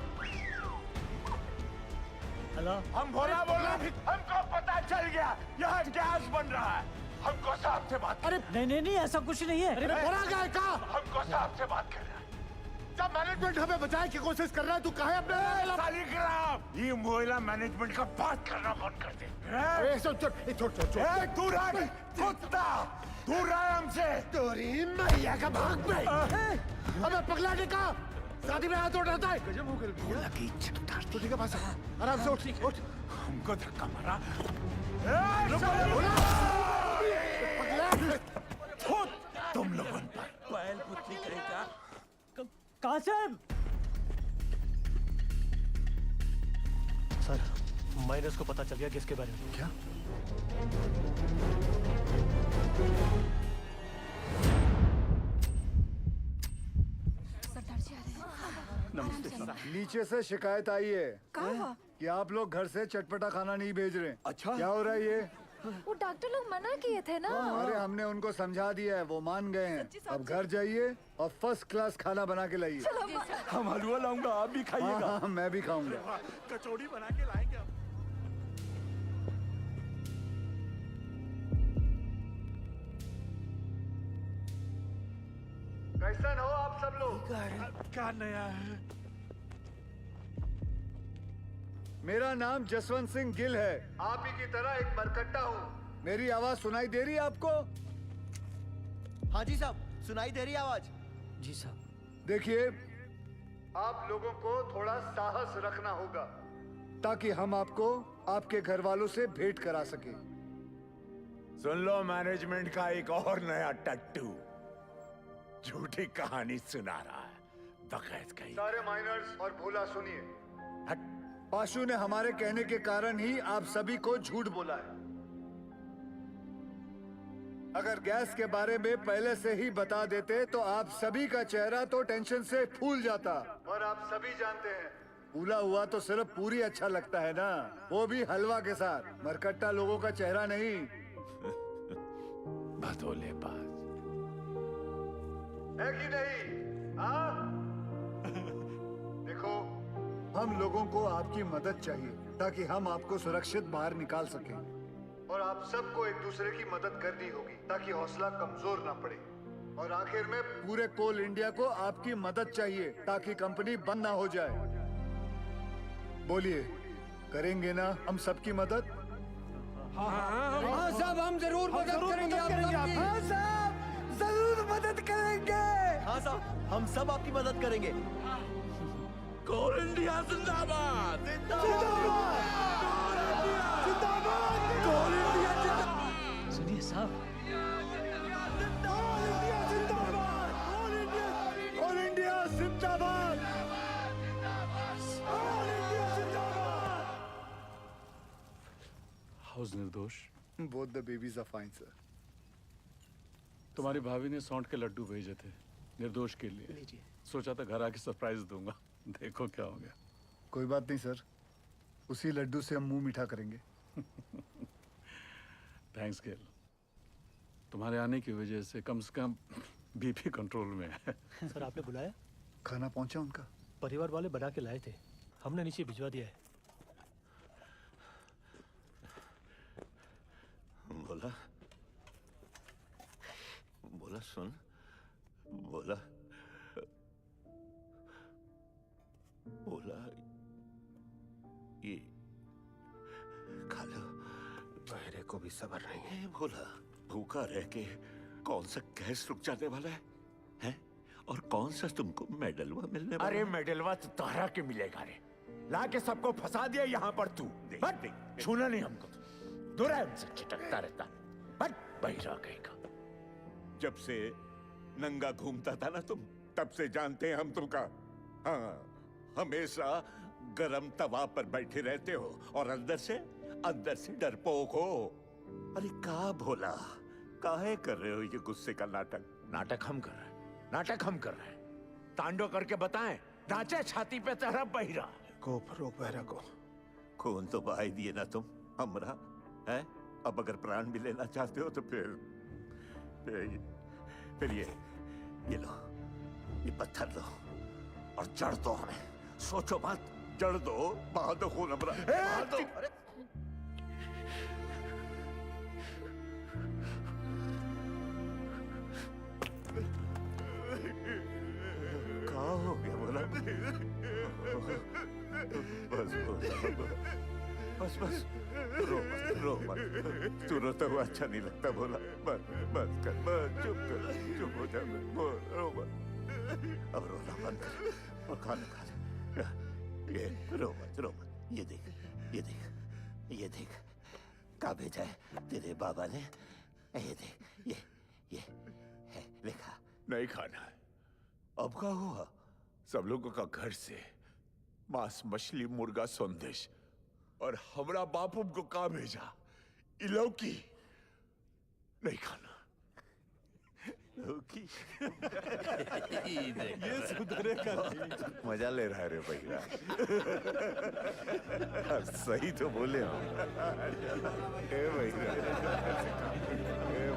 हेलो, हम भोला बोला, हमको पता चल गया यहाँ गैस बन रहा है। हमको साहब से बात। अरे नहीं ऐसा कुछ नहीं है। अरे भोला गए का? हमको साहब से बात करना है। जब मैनेजमेंट हमें बचाने की कोशिश कर रहा है, तू कहे अपने शालिग्राम। ये मोहल्ला मैनेजमेंट का बात करना बंद कर दे। छोड़ दूर रह कुत्ता, दूर रह हमसे। तोरी मैया का भाग पे। अबे पगला निका, शादी में हाथ उठाता है। गजब हो गया की छटकार। तो ठीक है पास आराम से उठ। हमको धक्का मारा। तुम लोगों पर बैल पुत्री कहेगा। कासिम सर, माइनस को पता चल गया किसके बारे में। क्या? नमस्ते सर। नीचे से शिकायत आई है कि आप लोग घर से चटपटा खाना नहीं भेज रहे। अच्छा, क्या हो रहा है ये? वो डॉक्टर लोग मना किए थे ना। अरे हमने उनको समझा दिया है, वो मान गए हैं। अब घर जाइए और फर्स्ट क्लास खाना बना के लाइए। हम हलवा लाऊंगा, आप भी खाइएगा। हाँ, मैं भी खाऊंगा। कचौड़ी बना के लाएंगे हम। कैसा हो आप सब लोग? क्या नया है? मेरा नाम जसवंत सिंह गिल है। आप ही की तरह एक मरकट्टा हूँ। मेरी आवाज सुनाई दे रही है आपको? हाँ जी साहब, सुनाई दे रही है आवाज। जी साहब। देखिए, आप लोगों को थोड़ा साहस रखना होगा ताकि हम आपको आपके घर वालों से भेंट करा सके। सुन लो, मैनेजमेंट का एक और नया टट्टू झूठी कहानी सुना रहा है। बकैत कहीं। सारे माइनर्स और भोला सुनिए। पाशु ने हमारे कहने के कारण ही आप सभी को झूठ बोला है। अगर गैस के बारे में पहले से ही बता देते तो आप सभी का चेहरा तो टेंशन से फूल जाता। और आप सभी जानते हैं, फूला हुआ तो सिर्फ पूरी अच्छा लगता है ना, वो भी हलवा के साथ। मरकट्टा लोगों का चेहरा नहीं। भदोले बाज है कि नहीं? हाँ? देखो, हम लोगों को आपकी मदद चाहिए ताकि हम आपको सुरक्षित बाहर निकाल सकें। और आप सबको एक दूसरे की मदद करनी होगी ताकि हौसला कमजोर ना पड़े। और आखिर में पूरे कोल इंडिया को आपकी मदद चाहिए ताकि कंपनी बंद ना हो जाए। बोलिए, करेंगे ना हम सबकी मदद? हाँ साहब, हम जरूर मदद करेंगे। हाँ साहब, जरूर मदद करेंगे। हाँ साहब, हम सब आपकी मदद करेंगे। कोल इंडिया जिंदाबाद। सुनिए साहब, ऑल इंडिया जिंदाबाद। हाउस निर्दोष। Both the babies are fine sir. तुम्हारी भाभी ने सौंठ के लड्डू भेजे थे निर्दोष के लिए। सोचा था घर आके सरप्राइज दूंगा, देखो क्या हो गया। कोई बात नहीं सर, उसी लड्डू से हम मुंह मीठा करेंगे। थैंक्स गिल, तुम्हारे आने की वजह से कम बीपी कंट्रोल में है। सर आपने बुलाया? खाना पहुंचा उनका? परिवार वाले बना के लाए थे, हमने नीचे भिजवा दिया है। बोला बोला सुन, बोला बोला ये खा लो। मेरे को भी सब्र नहीं है। बोला भूखा रह के कौन सा गैस रुक जाने वाला है? हैं? और कौन सा तुमको मेडलवा मिलने वाला? अरे मेडलवा तो तारा के मिलेगा रे। लाके सबको फंसा दिया यहाँ पर तू। हट, छूना नहीं हमको। दूर है हमसे, छिटकता रहता। हट, बहिरा कहेगा। जब से नंगा घूमता था ना तुम, तब से जानते हैं हम तुमका। हाँ, हमेशा गरम तवा पर बैठे रहते हो और अंदर से डरपोक हो। अरे का भोला, काहे कर रहे हो ये गुस्से का नाटक? नाटक हम कर रहे हैं, नाटक हम कर रहे हैं। तांडव करके बताएं, नाचे छाती पे तेरा बहिरा। रोक बहरा को। खून तो बहा ही दिए ना तुम हमरा, है? अब अगर प्राण भी लेना चाहते हो तो फिर ये लो, ये पत्थर लो और जड़ दो हमें। सोचो मत, जड़ दो, बहा दो खून हमरा, बहा दो। क्या हो गया बोला? बस रो मत। तू रोता हुआ अच्छा नहीं लगता बोला। बस चुप हो जा, रो मत। अब रोना बंद कर और खाना खा ले। ये रो मत। ये देख क्या भेजा है तेरे बाबा ने। ये देख, ये है, लिखा। नहीं खाना है। अब क्या हुआ? सब लोगों का घर से मांस, मछली, मुर्गा, संदेश, और हमरा बापू को कहा भेजा? इलौकी नहीं खाना। लौकी ये सुधरे का मजा ले रहा है रे भैया। सही तो बोले हो। ए भैया,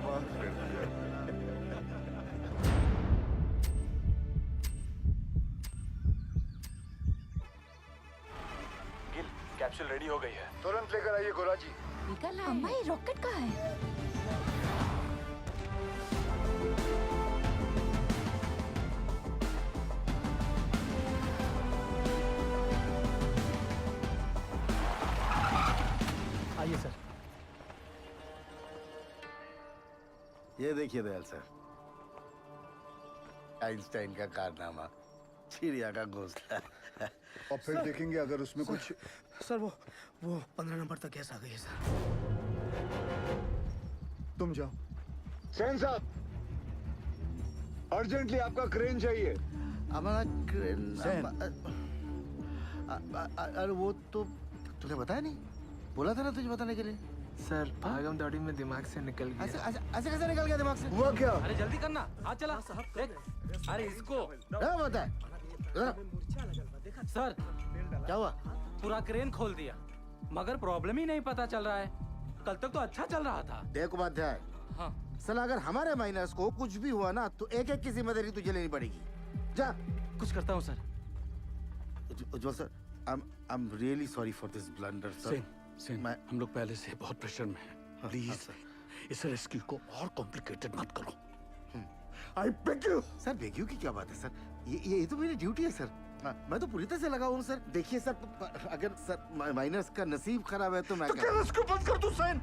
माफ कर दिया। कैप्सूल रेडी हो गई है। तुरंत लेकर आइए गोरा जी। निकल आए। अम्मा, ये रॉकेट कहाँ है? आइए सर। ये देखिए दयाल सर, आइंस्टाइन का कारनामा, चिड़िया का घोंसला। और फिर देखेंगे अगर उसमें कुछ। सर वो 15 नंबर तक गैस आ गई है सर। तुम जाओ। सेन साहब, अर्जेंटली आपका क्रेन चाहिए। हमारा क्रेन? अरे वो तो तुझे बताया नहीं, बोला था ना तुझे बताने के लिए। सर, भागम दौड़ी में दिमाग से निकल गया। ऐसे कैसे निकल गया दिमाग से? हुआ क्या? अरे जल्दी करना, हाथ चला। अरे इसको क्या बता है? सर, क्या हुआ? पूरा क्रेन खोल दिया, मगर प्रॉब्लम ही नहीं पता चल रहा है। कल तक तो अच्छा चल रहा था। देख उपाध्याय, हाँ सर, अगर हमारे माइनस को कुछ भी हुआ ना तो एक की जिम्मेदारी तुझे लेनी पड़ेगी। जा। कुछ करता हूँ sir. Ujjwal sir, I am really sorry for this blunder sir. हम लोग पहले से बहुत प्रेशर में हैं। प्लीज इस रेस्क्यू को और कॉम्प्लिकेटेड मत करो। I beg you. Sir, beg you की क्या बात है सर? ये तो मेरी ड्यूटी है सर। मैं तो पूरी तरह से लगा हूँ सर। देखिए सर, अगर सर माइनस का नसीब खराब है तो मैं क्या रेस्क्यू बंद कर दूं सेन?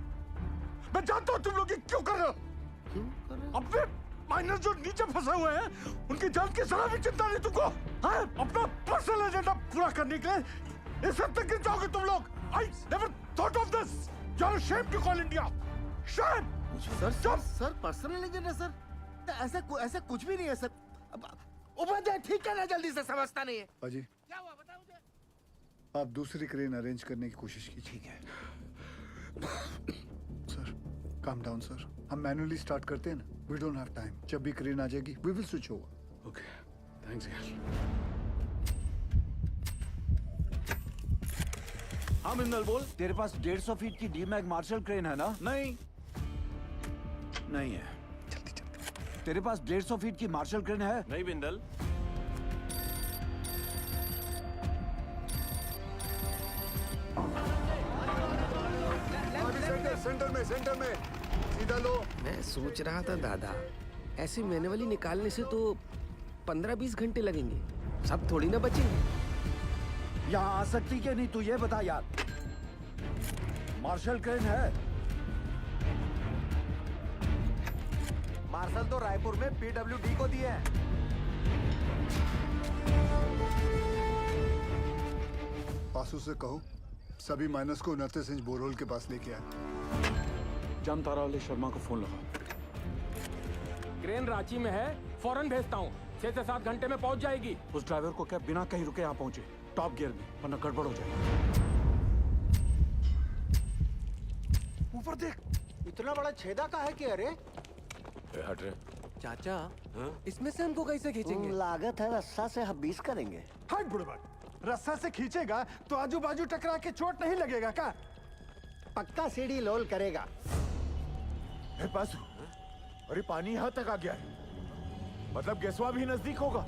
मैं जानता हूँ तुम लोग ये क्यों कर रहे हो। क्यों कर रहे हो? अपने माइनस जो नीचे फंसे हुए हैं उनकी जान की जरा भी चिंता नहीं तुमको? हाँ? अपना पर्सनल एजेंडा पूरा करने के लिए इस हद तक गिर जाओगे तुम लोग। I never thought of this. You're ashamed to call India. Shame. Sir personal agenda sir? ऐसा कुछ भी नहीं है सर। उपाध्याय ठीक है ना, जल्दी से समझता नहीं है। अजी, क्या हुआ बताओ मुझे। आप दूसरी क्रेन अरेंज करने की कोशिश कीजिए। ठीक है सर, काम डाउन सर। हम मैन्युअली स्टार्ट करते हैं ना। We don't have time. जब भी क्रेन आ जाएगी we will switch over. Okay, thanks यार। हाँ बिंदल बोल। तेरे पास 150 फीट की डीमैग मार्शल क्रेन है ना? नहीं है। तेरे पास 150 फीट की मार्शल क्रेन है? नहीं बिंदल। सेंटर में सीधा लो। मैं सोच रहा था दादा, ऐसे मैनुअली निकालने से तो 15-20 घंटे लगेंगे, सब थोड़ी ना बचेंगे। यहाँ आ सकती क्या नहीं तू ये बता यार। मार्शल क्रेन है? मार्शल तो रायपुर में PWD को दिए हैं। पासू से कहो सभी माइनस को 29 इंच बोरहोल के पास लेके आए। जामतारा वाले शर्मा को फोन लगा। क्रेन रांची में है, फौरन भेजता हूँ। 6 से 7 घंटे में पहुँच जाएगी। उस ड्राइवर को क्या बिना कहीं रुके यहाँ पहुंचे, टॉप गियर में, वरना गड़बड़ हो जाएगी। ऊपर देख, इतना बड़ा छेदा का है कि अरे हट रहे। चाचा इसमें से हमको कैसे खींचेंगे? लागत है रस्सा से हम 20 करेंगे। हट बुढ़बा, रस्सा से खींचेगा तो आजू बाजू टकरा के चोट नहीं लगेगा क्या? पक्का सीढ़ी लोल करेगा। पासू, अरे पानी यहाँ तक आ गया है, मतलब गैसवा भी नजदीक होगा।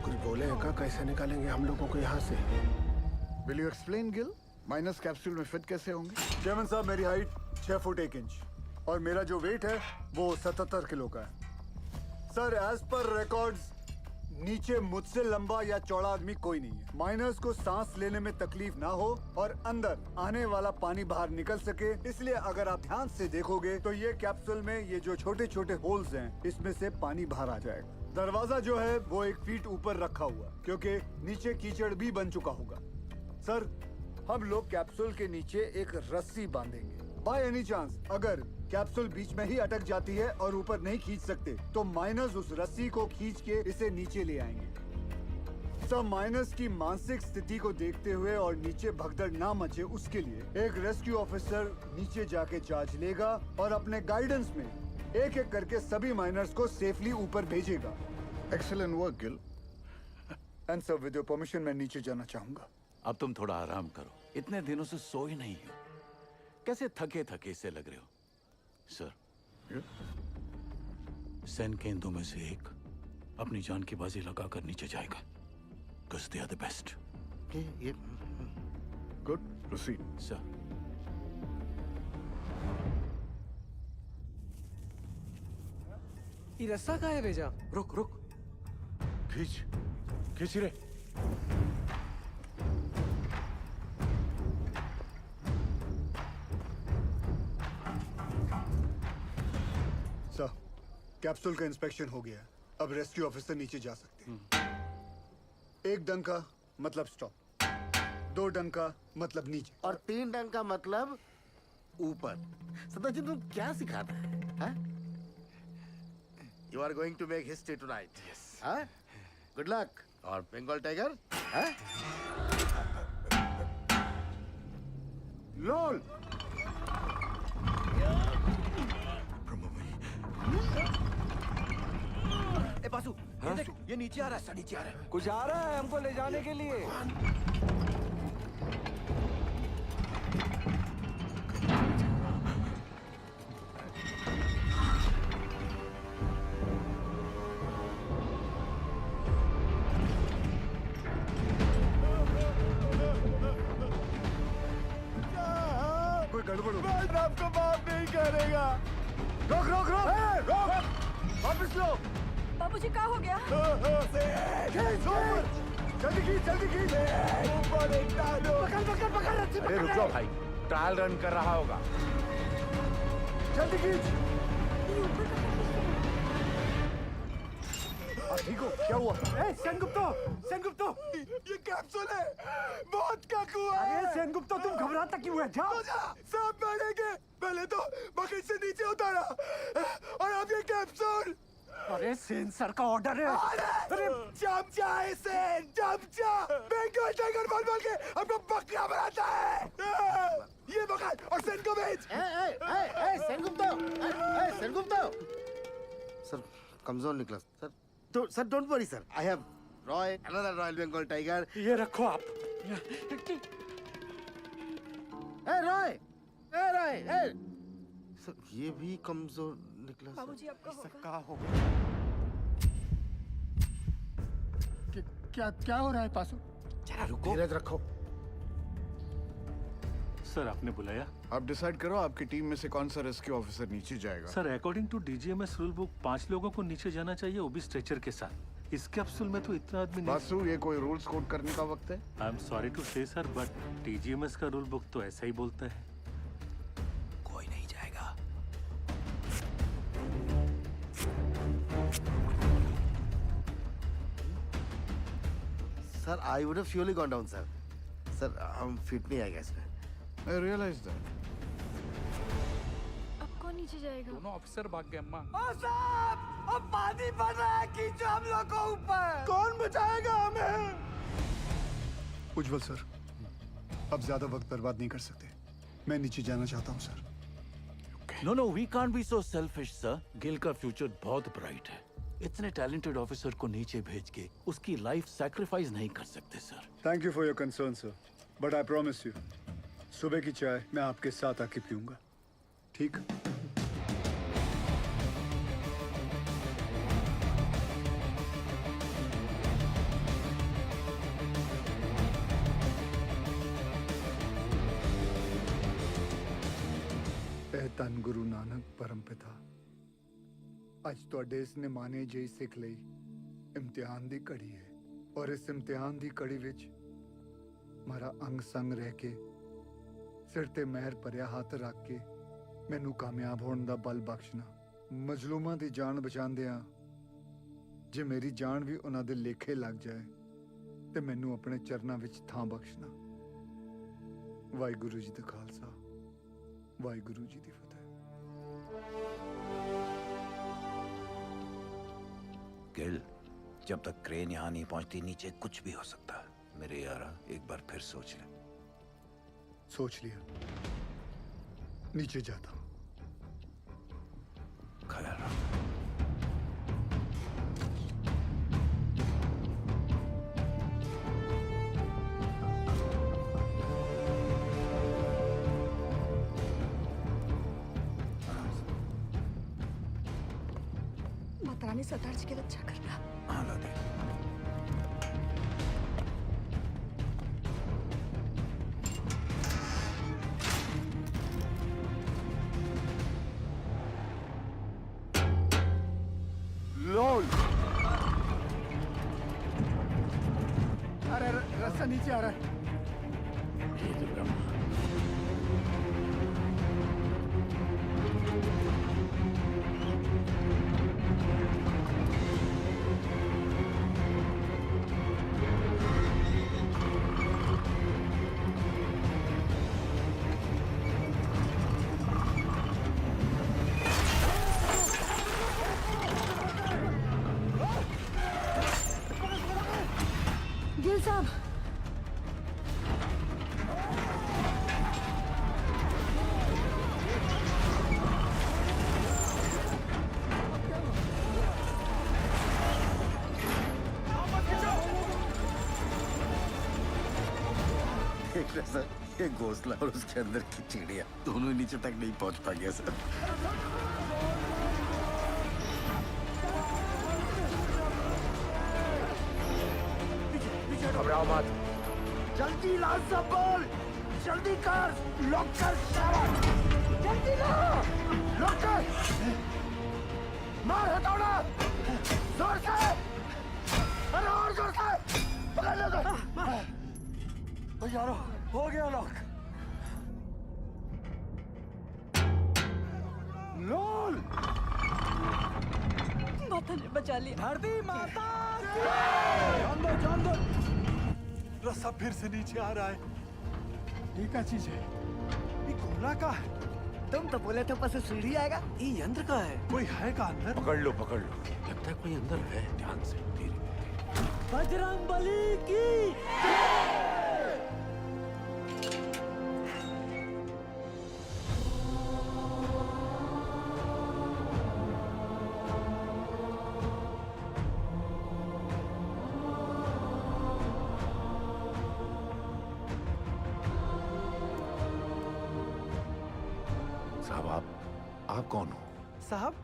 कुछ बोले का कैसे निकालेंगे हम लोगों को यहाँ से? Will you explain Gill? Minus capsule में फिट कैसे होंगे? चेयरमैन साहब, मेरी हाइट 6 फुट 1 इंच और मेरा जो वेट है वो 77 किलो का है। सर, एज पर रिकॉर्ड्स नीचे मुझसे लंबा या चौड़ा आदमी कोई नहीं है। माइनस को सांस लेने में तकलीफ ना हो और अंदर आने वाला पानी बाहर निकल सके, इसलिए अगर आप ध्यान से देखोगे तो ये कैप्सूल में ये जो छोटे छोटे होल्स हैं, इसमें से पानी बाहर आ जाएगा। दरवाजा जो है वो 1 फीट ऊपर रखा हुआ, क्योंकि नीचे कीचड़ भी बन चुका होगा। सर, हम लोग कैप्सूल के नीचे एक रस्सी बांधेंगे। बाय एनी चांस अगर कैप्सूल बीच में ही अटक जाती है और ऊपर नहीं खींच सकते, तो माइनस उस रस्सी को खींच के इसे नीचे ले आएंगे। सब माइनस की मानसिक स्थिति को देखते हुए और नीचे भगदड़ ना मचे, उसके लिए एक रेस्क्यू ऑफिसर नीचे जाके चार्ज लेगा और अपने गाइडेंस में एक एक करके सभी माइनर्स को सेफली ऊपर भेजेगा। Excellent work Gill. And sir, with your permission मैं नीचे जाना चाहूंगा। अब तुम थोड़ा आराम करो, इतने दिनों से सोए नहीं हो, कैसे थके थके से लग रहे हो। सर, सैन केंद्रों में से एक अपनी जान की बाजी लगाकर नीचे जाएगा। Because they are the best. Good. Proceed. Sir. ये रस्सा कहाँ है भेजा? रुक रुक, खींच रे। सर, कैप्सूल का इंस्पेक्शन हो गया है। अब रेस्क्यू ऑफिसर नीचे जा सकते हैं। 1 डंका मतलब स्टॉप, 2 डंका मतलब नीचे, और 3 डंका मतलब ऊपर। सदाजी, तुम क्या सिखाते हैं? You are going to make history tonight. Yes. Good luck. और बंगाल टाइगर? लोल। ए बासु, ये देख, ये नीचे आ रहा है, नीचे आ रहा है। कुछ आ रहा है हमको ले जाने के लिए। कोई गड़बड़ हो। मैं आपको माफ नहीं करेगा। रोक रोक रोक, रोक, वापस लो। बाबूजी, क्या हो गया? जल्दी खींच। पकड़ रस्सी, अरे रुक जाओ भाई, ट्रायल रन कर रहा होगा। जल्दी खींच। ठीक हो? क्या हुआ? सेनगुप्तो, ये कैप्सूल है, मौत का कुआं। अरे सेनगुप्तो, तुम घबराता क्यों है? जाओ। सब मरेंगे। पहले तो बकेट से नीचे उतारा और अब ये कैप्सूल। अरे सेन सर का ऑर्डर है। अरे चमचा है सेन, चमचा। बंगाल टाइगर बोल के अपना बकरा बनाता है। ये बकरा और सेन को भेज। सेनगुप्तो। सर, कमजोर निकला सर। तो sir, don't worry sir, I have roy, another royal Bengal tiger. ये रखो आप। रॉय, सर, ये भी कमजोर निकला। बाबूजी, आपका कहाँ हो? क्या हो रहा है पासु? जरा रुको, धीरज रखो। सर, आपने बुलाया? आप डिसाइड करो आपकी टीम में से कौन सा रेस्क्यू ऑफिसर नीचे जाएगा। Sir, according to DGMS rule book 5 लोगों को नीचे जाना चाहिए, वो भी स्ट्रेचर के साथ। इस कैप्सूल में तो इतना आदमी नहीं। बासु, ये कोई रूल्स कोड करने का वक्त है? आई एम सॉरी टू से सर, बट डीजीएमएस का रूल बुक तो ऐसा ही बोलता है। कोई नहीं जाएगा। Sir I would have surely gone down sir. Sir हम फिट नहीं आएगा इसमें। आई रियलाइज दैट। अब कौन नीचे जाएगा? दोनों ऑफिसर भाग गए अम्मा। ओ साहब, अब पानी बढ़ रहा है, खींचो हम लोग को ऊपर। कौन बचाएगा हमें? उज्जवल सर, अब ज्यादा वक्त बर्बाद नहीं कर सकते। मैं नीचे जाना चाहता हूँ sir. No no, we can't be so selfish sir. Gill का फ्यूचर बहुत ब्राइट है। इतने टैलेंटेड ऑफिसर को नीचे भेज के उसकी लाइफ सैक्रिफाइस नहीं कर सकते sir. Thank you for your concern sir, but I promise you, सुबह की चाय मैं आपके साथ आके पीऊंगा, ठीक? ਧੰਨ ਗੁਰੂ ਨਾਨਕ ਪਰਮ ਪਿਤਾ, ਅੱਜ ਤੁਹਾਡੇ ਇਸ ਨਿਮਾਣੇ ਜਿਹੀ ਸਿੱਖ ਲਈ ਇਮਤਿਹਾਨ ਦੀ ਘੜੀ ਹੈ, ਔਰ ਇਸ ਇਮਤਿਹਾਨ ਦੀ ਘੜੀ ਵਿੱਚ ਮਾਰਾ ਅੰਗ ਸੰਗ ਰਹਿ ਕੇ ਸਿਰ ਤੇ ਮਹਿਰ ਭਰਿਆ ਹੱਥ ਰੱਖ ਕੇ ਮੈਨੂੰ ਕਾਮਯਾਬ ਹੋਣ ਦਾ ਬਲ ਬਖਸ਼ਣਾ। ਮਜ਼ਲੂਮਾਂ ਦੀ ਜਾਨ ਬਚਾਉਂਦਿਆਂ ਜੇ ਮੇਰੀ ਜਾਨ ਵੀ ਉਹਨਾਂ ਦੇ ਲੇਖੇ ਲੱਗ ਜਾਏ ਤੇ ਮੈਨੂੰ ਆਪਣੇ ਚਰਨਾਂ ਵਿੱਚ ਥਾਂ ਬਖਸ਼ਣਾ। ਵਾਹਿਗੁਰੂ ਜੀ ਦਾ ਖਾਲਸਾ, ਵਾਹਿਗੁਰੂ ਜੀ ਦੀ ਫਤਿਹ। गिल, जब तक क्रेन यहाँ नहीं पहुंचती नीचे कुछ भी हो सकता है। मेरे यारा एक बार फिर सोच ले। सोच लिया, नीचे जाता हूँ। ख्याल रख। माता रानी सरदार जी की रक्षा करना। हाँ लादे। लोल। अरे रास्ता नीचे आ रहा है। गिल साहब, देख रहे सर, ये घोंसला और उसके अंदर की चिड़िया दोनों नीचे तक नहीं पहुंच पाएंगे सर। घबराओ मत। जल्दी ला सब बोल, जल्दी कर, लॉक कर शाबाश, जल्दी ला, लॉक कर, मार हथौड़ा, जोर से, अरे और जोर से, पकड़ लो तो। यारो, हो गया लॉक। लोल, माता ने बचा लिया। धरती माता, जान दो। रास्ता फिर से नीचे आ रहा है। ये क्या चीज है? ये कोला का है। तुम तो बोले थे ऊपर से सीढ़ी आएगा। ये यंत्र का है। कोई है का अंदर? पकड़ लो पकड़ लो, लगता है कोई अंदर है। ध्यान से, धीरे। बजरंग बली की साहब, आप कौन हो? साहब,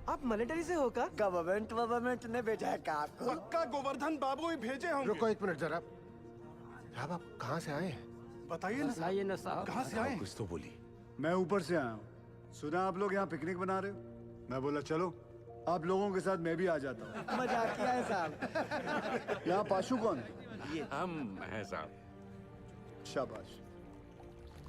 आप मिलिट्री से होकर? गवर्नमेंट ने भेजा है कार को। पक्का गोवर्धन बाबू ही भेजे होंगे। रुको एक मिनट जरा। साहब, आप कहाँ से आए हैं? बताइए ना साहब, कहाँ से आए? कुछ तो बोली। मैं ऊपर से आया हूँ। सुना आप लोग यहाँ पिकनिक बना रहे हो। मैं बोला चलो आप लोगों के साथ मैं भी आ जाता हूँ। मजाक किया है साहब। यहाँ पाशु कौन? हम हैं साहब। शाबाश।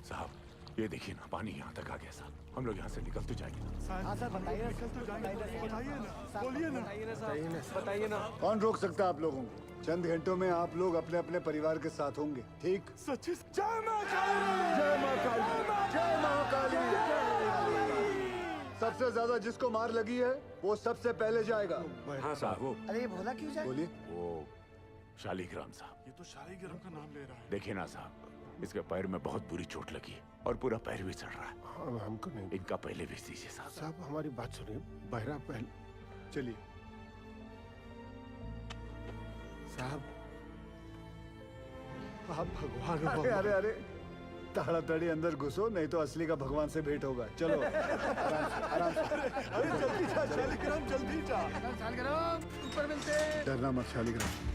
साहब, ये देखिए ना, पानी यहाँ तक आ गया साहब। हम लोग यहाँ से निकल तो जाएंगे। हाँ सर, बताइए। बताइए ना, बोलिए ना। बताइए ना। कौन रोक सकता है आप लोगों को? चंद घंटों में आप लोग अपने अपने परिवार के साथ होंगे, ठीक? सच्ची जय मां काली, जय मां काली, जय महाकाली। सबसे ज्यादा जिसको मार लगी है वो सबसे पहले जाएगा। हाँ साहब वो अरे ये भोला क्यों जाए? बोलिए। वो शालिग्राम साहब। ये तो शालिग्राम का नाम ले रहा है। देखिए ना साहब, इसके पैर में बहुत बुरी चोट लगी है और पूरा पैर भी चढ़ रहा है। हाँ, हमको नहीं। इनका पहले भी दीजिए साहब। साहब हमारी बात सुनिए, बहरा पहले। चलिए साहब आप भगवान हो। अरे अरे अरे ताड़ाताड़ी अंदर घुसो, नहीं तो असली का भगवान से भेंट होगा। चलो आराम से, आराम से। अरे जल्दी जा शालिग्राम, जल्दी जा। शालिग्राम ऊपर मिलते। डरना मत शालिग्राम।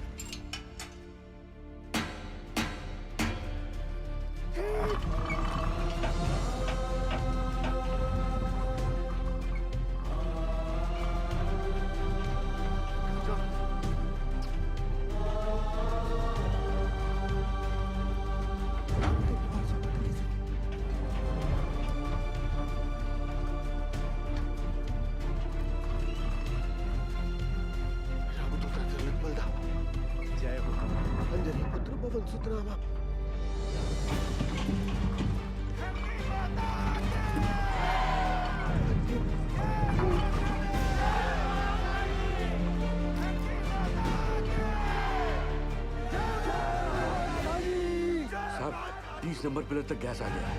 जय हो अंजनी पुत्र पवन सुतनामा। साहब 30 नंबर पिलर तक गैस आ गया है।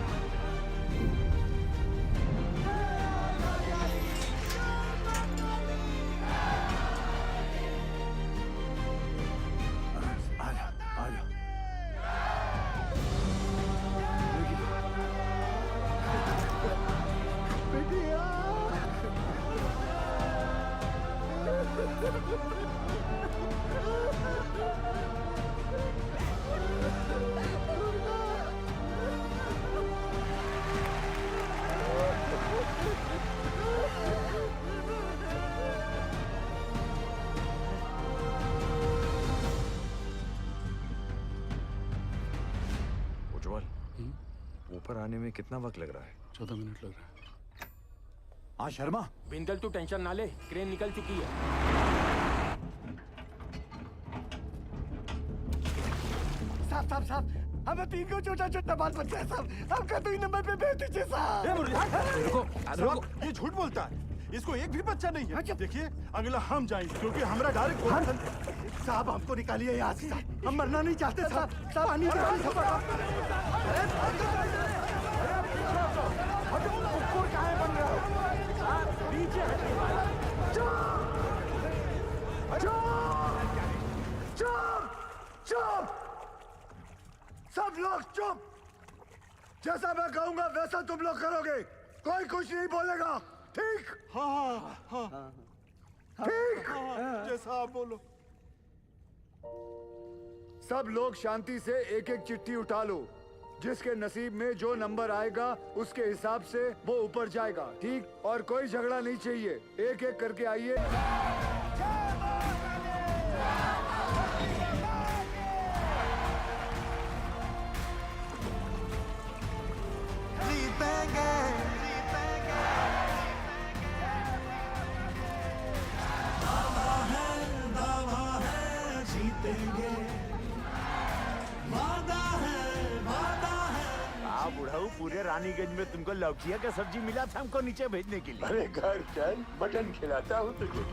उज्जवल, ऊपर आने में कितना वक्त लग रहा है? 14 मिनट लग रहा है। हाँ शर्मा, बिंदल तू टेंशन ना ले, क्रेन निकल चुकी है। साहब साहब साहब, हमें 3 को छोटा छोटा बाल बच्चा है साहब। आपका 2 नंबर पे भेज दीजिए साहब। ये झूठ बोलता है, इसको एक भी बच्चा नहीं है। देखिए अगला हम जाएंगे क्योंकि हमारा डायरेक्ट। साहब हमको निकालिए यहाँ से, हम मरना नहीं चाहते साहब। साहब पानी चुप! सब लोग चुप! जैसा मैं कहूंगा वैसा तुम लोग करोगे। कोई कुछ नहीं बोलेगा, ठीक? हाँ हाँ हाँ ठीक? जैसा आप बोलो। सब लोग शांति से एक एक चिट्ठी उठा लो। जिसके नसीब में जो नंबर आएगा उसके हिसाब से वो ऊपर जाएगा, ठीक? और कोई झगड़ा नहीं चाहिए, एक एक करके आइए। जीतेंगे, दावा है, जीतेंगे। वादा है। आप बुढ़ाऊ, पूरे रानीगंज में तुमको लौकिया का सब्जी मिला था हमको नीचे भेजने के लिए। अरे घर चल, मटन खिलाता हूँ तुझे।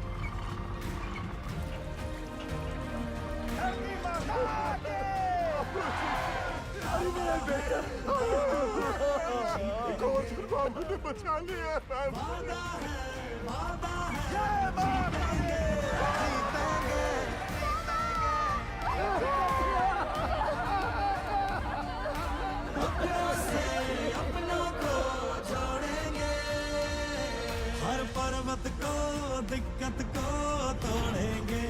बाबू ने बचा लिया। अपनों को छोड़ेंगे, हर पर्वत को दिक्कत को तोड़ेंगे।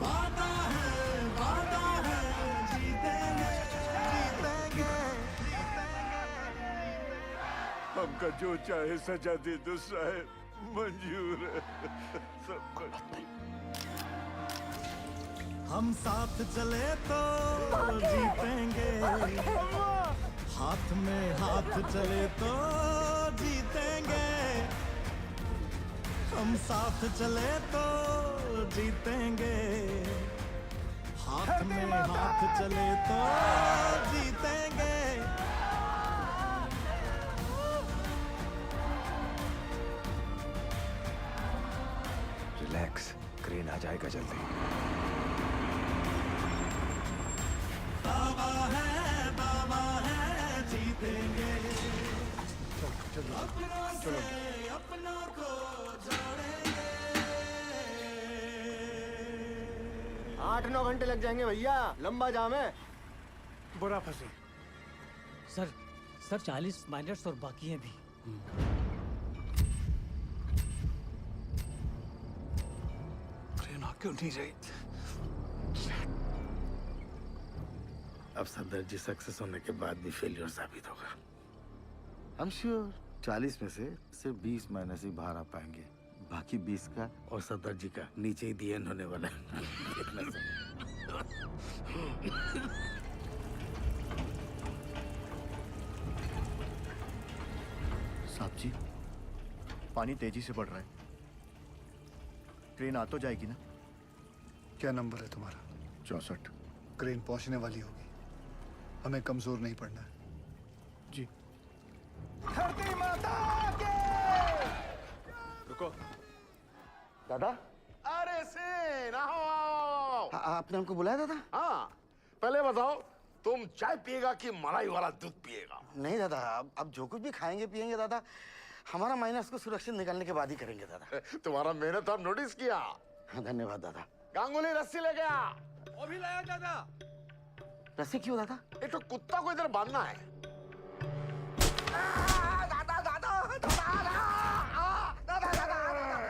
वादा है जीतेंगे, जीतेंगे। हमका जो चाहे सजा दे दो साहब, मंजूर है सब कुछ। हम साथ चले तो जीतेंगे, हाथ में हाथ चले तो जीतेंगे। हम साथ चले तो जीतेंगे, हाथ में हाथ चले तो जीतेंगे। रिलैक्स, क्रेन आ जाएगा जल्दी। बाबा है जीतेंगे। अपनों से अपनों को जोड़ेंगे। 8-9 घंटे लग जाएंगे भैया, लंबा जाम है। बुरा फंसे। सर 40 माइनर्स और बाकी हैं भी। ट्रेन आ क्यों नहीं रही? अब सदर जी सक्सेस होने के बाद भी फेलियर साबित होगा। I'm sure 40 में से सिर्फ 20 माइनस ही बाहर आ पाएंगे, बाकी 20 का और सदर जी का नीचे ही दी एंड होने वाला है। देखना सर। साहब जी, पानी तेजी से बढ़ रहा है, ट्रेन आ तो जाएगी ना? क्या नंबर है तुम्हारा? 64। क्रेन पहुंचने वाली होगी, हमें कमजोर नहीं पड़ना है। जी। धरती माता के। रुको दादा, अरे सेन आओ। आपने हमको बुलाया दादा? हाँ, पहले बताओ तुम चाय पिएगा कि मलाई वाला दूध पिएगा? नहीं दादा, अब जो कुछ भी खाएंगे पिएंगे दादा, हमारा माइनस को सुरक्षित निकालने के बाद ही करेंगे दादा। तुम्हारा मेहनत हम नोटिस किया। धन्यवाद दादा। गांगुली रस्सी ले गया। वो भी लाया दादा। रस्सी क्यों दादा? एक तो कुत्ता को इधर बांधना है।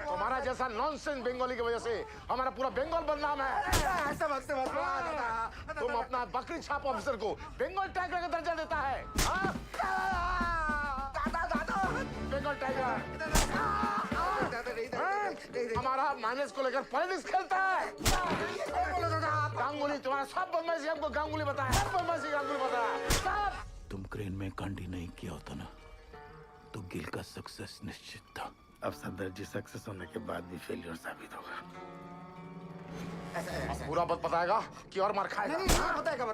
तुम्हारा जैसा नॉनसेंस बंगाली की वजह से हमारा पूरा बंगाल बदनाम है। ऐसा मत तुम अपना बकरी छाप ऑफिसर को बंगाल टाइगर का दर्जा देता है। बंगाल टाइगर हमारा माइनस को लेकर पॉलिटिक्स खेलता है। गांगुली तुम्हारा सब बदमाशी हमको गांगुली बताया, सब बदमाशी गांगुली बताया। तुम क्रेन में कांडी नहीं किया होता ना तो गिल का सक्सेस निश्चित था। अब सदर जी सक्सेस होने के बाद भी फेलियर साबित होगा। पूरा बात बताएगा कि और मार खाएगा? नहीं, बताएगा।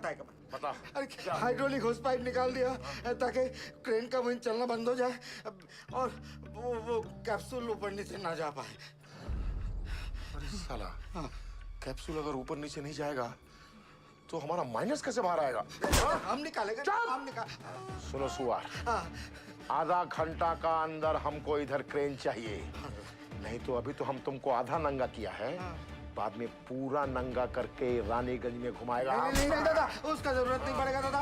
बता। अरे हाइड्रोलिक होस पाइप निकाल दिया ताकि क्रेन का वहीं चलना बंद हो जाए और वो कैप्सूल ऊपर नीचे ना जा पाए। अरे साला, कैप्सूल अगर ऊपर नीचे नहीं जाएगा तो हमारा माइनस कैसे बाहर आएगा? हम निकालेंगे। सुनो सुआर, आधा घंटा का अंदर हमको इधर क्रेन चाहिए, नहीं तो अभी तो हम तुमको आधा नंगा किया है, बाद में पूरा नंगा करके रानीगंज में घुमाएगा। नहीं दादा, उसका जरूरत नहीं पड़ेगा दादा।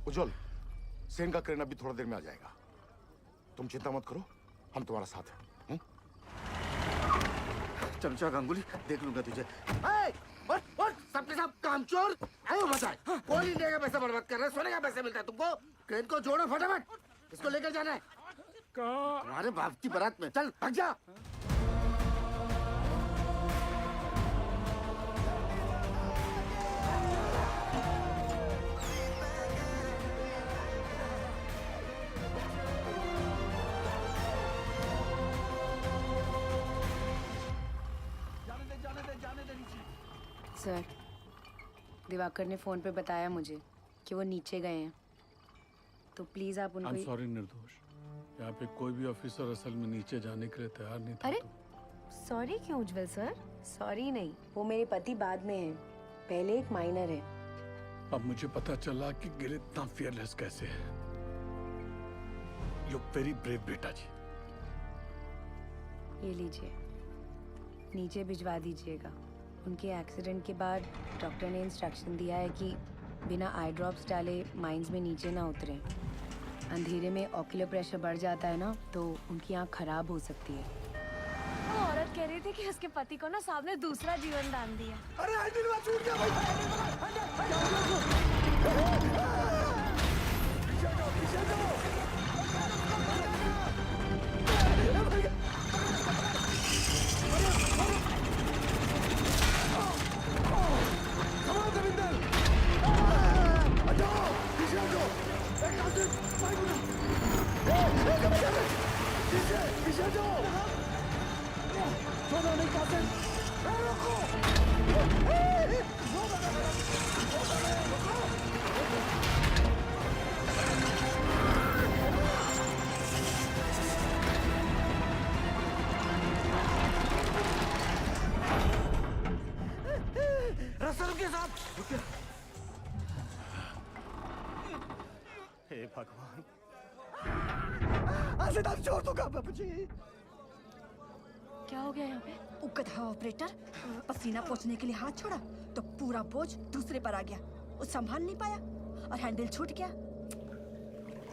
उज्जवल, सेन का क्रेन अभी थोड़ा देर में आ जाएगा, तुम चिंता मत करो, हम तुम्हारा साथ हैं। चमचा गांगुली, देख लूंगा तुझे। सबके सब कामचोर आयो बचाए। कोल इंडिया का पैसा बर्बाद कर रहे, सोने का पैसा मिलता है तुमको। क्रेन को जोड़ो फटाफट, इसको लेकर जाना है। तुम्हारे बाप की बारात में, चल भाग जा। सर, दिवाकर ने फोन पे बताया मुझे कि वो नीचे गए हैं, तो प्लीज आप उनको। I'm sorry निर्दोष, यहाँ पे कोई भी ऑफिसर असल में नीचे जाने के लिए तैयार नहीं था। अरे सॉरी क्यों उज्जवल सर? सॉरी नहीं, वो मेरे पति बाद में है, पहले एक माइनर है। अब मुझे पता चला कि गिल इतना फियरलेस कैसे है। यू वेरी ब्रेव बेटा जी। ये लीजिए, नीचे भिजवा दीजिएगा। उनके एक्सीडेंट के बाद डॉक्टर ने इंस्ट्रक्शन दिया है कि बिना आई ड्रॉप्स डाले माइंस में नीचे ना उतरें। अंधेरे में ऑक्यूलर प्रेशर बढ़ जाता है ना, तो उनकी आँख खराब हो सकती है। वो औरत कह रही थी कि उसके पति को ना साहब ने दूसरा जीवन दान दिया। अरे आइडिया छूट गया भाई। पीछे जाओ। छोड़ो नहीं कासिम। रुको। रसल के साथ हे भगवान, आसिदाब छोड़ दो बाबूजी। क्या हो गया यहाँ पे? उकथा ऑपरेटर पसीना पोंछने के लिए हाथ छोड़ा तो पूरा बोझ दूसरे पर आ गया। वो संभाल नहीं पाया और हैंडल छूट गया।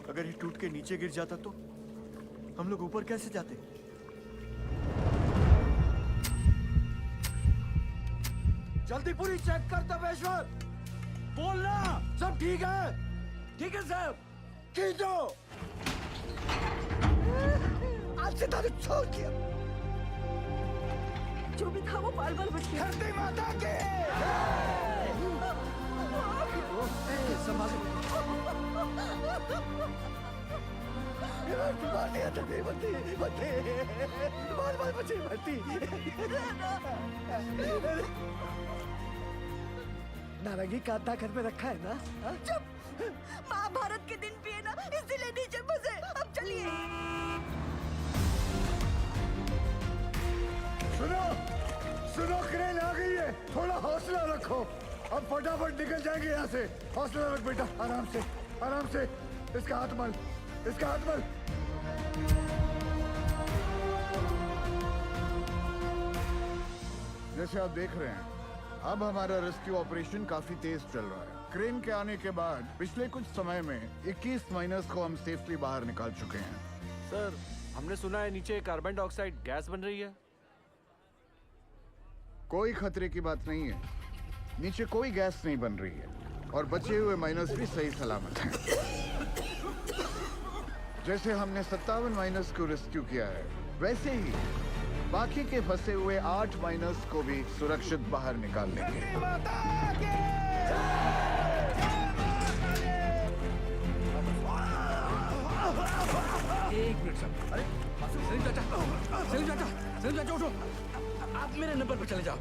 अगर ये टूट के नीचे गिर जाता तो हम लोग ऊपर कैसे जाते? जल्दी पूरी चेक कर तपेश्वर। बोलना सब ठीक है। ठीक है साहब। खींचो। आज से तारीख छोड़ दिया। जो भी था वो बाल बाल बच गया। धरती माता के। नारंगी कांता घर में रखा है ना? चुप। महाभारत के दिन भी है ना, इसीलिए नीचे फंसे। अब चलिए। सुनो, सुनो, क्रेन आ गई है। थोड़ा हौसला रखो। अब फटाफट निकल जाएंगे यहाँ से। हौसला रख बेटा, आराम से, आराम से। इसका हाथ मल, इसका हाथ मल। जैसे आप देख रहे हैं, अब हमारा रेस्क्यू ऑपरेशन काफी तेज चल रहा है। क्रेन के आने के बाद पिछले कुछ समय में 21 माइनर्स को हम सेफली बाहर निकाल चुके हैं। सर, हमने सुना है नीचे कार्बन डाइऑक्साइड गैस बन रही है। कोई खतरे की बात नहीं है। नीचे कोई गैस नहीं बन रही है और बचे हुए माइनर्स भी सही सलामत हैं। जैसे हमने 57 माइनर्स को रेस्क्यू किया है, वैसे ही बाकी के फंसे हुए 8 माइनर्स को भी सुरक्षित बाहर निकाल लेंगे। एक मिनट साहब। अरे सलीम चाचा, सलीम चाचा, सलीम चाचा उठो। आप मेरे नंबर पर चले जाओ।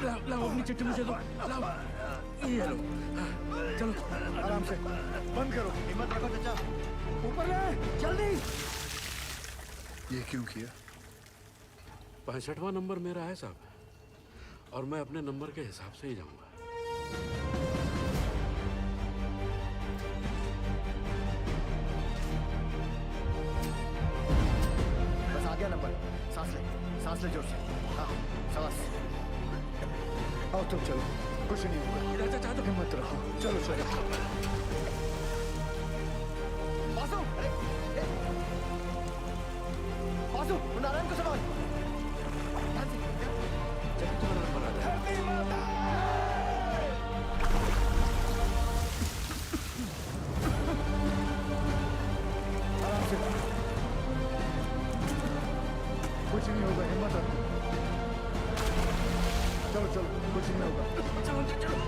लाओ लाओ अपनी चिट्ठी मुझे दो। लाओ ये लो। चलो आराम से बंद करो। हिम्मत रखो चाचा। ऊपर ले जल्दी। ये क्यों किया? 65वां नंबर मेरा है साहब, और मैं अपने नंबर के हिसाब से ही जाऊंगा। बस आ गया नंबर। सांस ले जोर से। हाँ, सांस। आओ तुम चलो, कुछ नहीं होगा। हिम्मत रखो, चलो चलो। बासु, बासु, नारायण को संभाल। आराम से, कुछ नहीं होगा, हिम्मत रखो। चलो चलो, कुछ नहीं होगा। चलो चलो।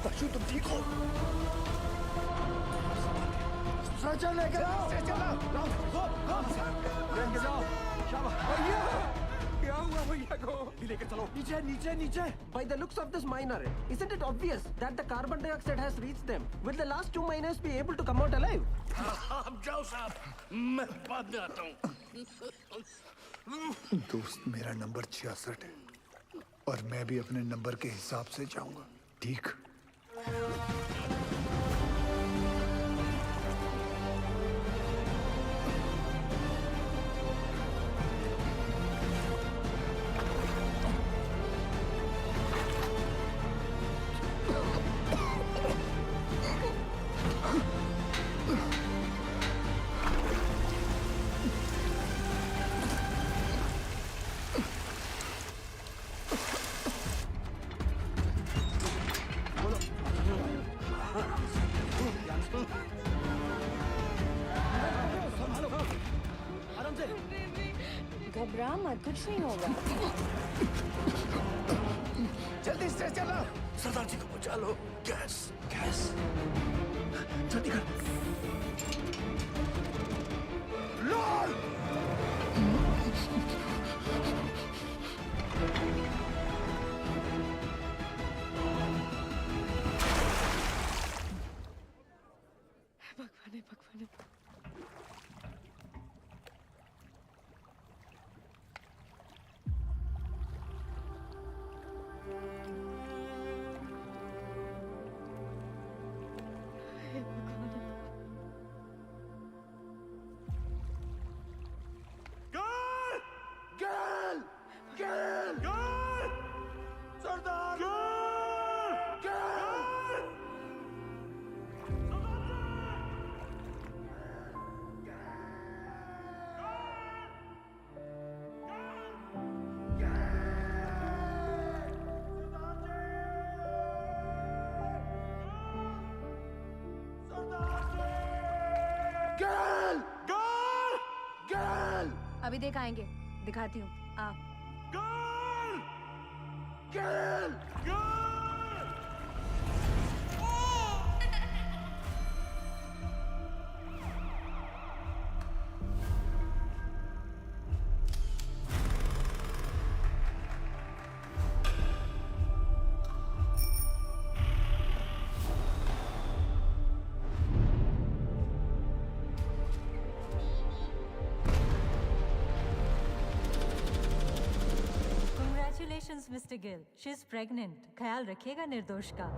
बच्चों तुम ठीक हो? स्ट्रेचर लेकर आओ। लेके जाओ। भैया क्या हुआ भैया को? लेकर चलो। नीचे नीचे नीचे. By the looks of this miner, isn't it obvious that the carbon dioxide has reached them? Will the last 2 miners be able to come out alive? आप जाओ साहब, मैं बाद में आता हूँ। दोस्त, मेरा नंबर 66 है और मैं भी अपने नंबर के हिसाब से जाऊंगा, ठीक? घबरा मत, कुछ नहीं होगा। जल्दी से चलो, सरदार जी को बचा लो। गैस गैस जल्दी कर। लॉर्ड भगवान भगवान। गैल गैल गैल सरदार गैल गैल गैल गैल गैल। अभी देख आएंगे, दिखाती हूँ। आ गैल गैल गैल। Congratulations, Mr. Gill. She's pregnant. ख्याल रखिएगा निर्दोष का।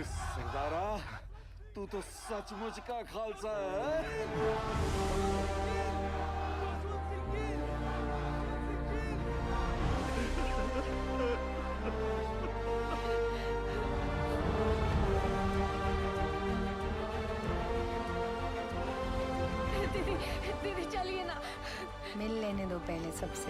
सरदारा, तू तो सचमुच का खालसा है। दीदी दीदी चलिए ना। मिल लेने दो पहले सबसे।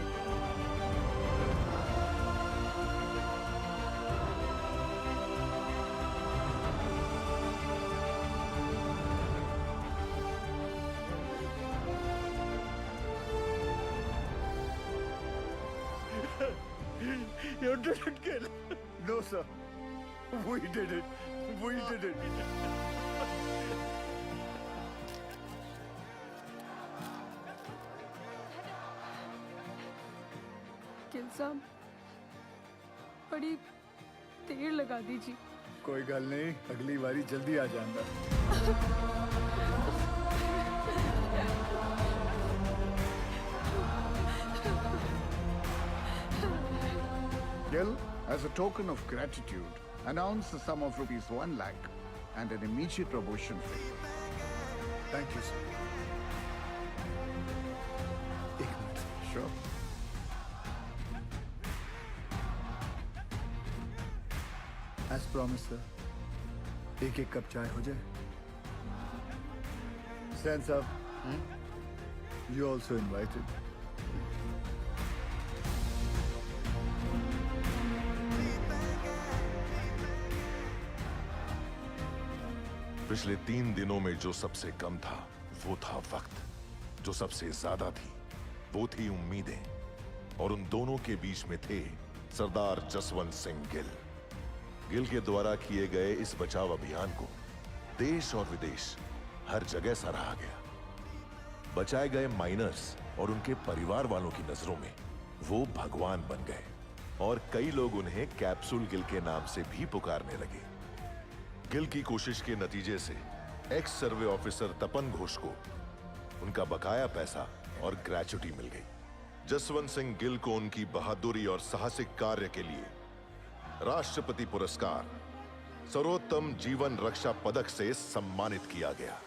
You didn't kill. No, sir. We did it. We did it. Gill साहब, बड़ी देर लगा दीजिए। कोई गल नहीं, अगली बारी जल्दी आ जाऊंगा। Gill, as a token of gratitude, announce the sum of ₹1 lakh and an immediate promotion for you. Thank you, sir. एक minute, Sure. as promised, sir. एक कप चाय हो जाए. Stands up. You also invited. पिछले 3 दिनों में जो सबसे कम था वो था वक्त, जो सबसे ज्यादा थी वो थी उम्मीदें, और उन दोनों के बीच में थे सरदार जसवंत सिंह गिल। गिल के द्वारा किए गए इस बचाव अभियान को देश और विदेश हर जगह सराहा गया। बचाए गए माइनर्स और उनके परिवार वालों की नजरों में वो भगवान बन गए, और कई लोग उन्हें कैप्सूल गिल के नाम से भी पुकारने लगे। गिल की कोशिश के नतीजे से एक्स सर्वे ऑफिसर तपन घोष को उनका बकाया पैसा और ग्रेच्युटी मिल गई। जसवंत सिंह गिल को उनकी बहादुरी और साहसिक कार्य के लिए राष्ट्रपति पुरस्कार सर्वोत्तम जीवन रक्षा पदक से सम्मानित किया गया।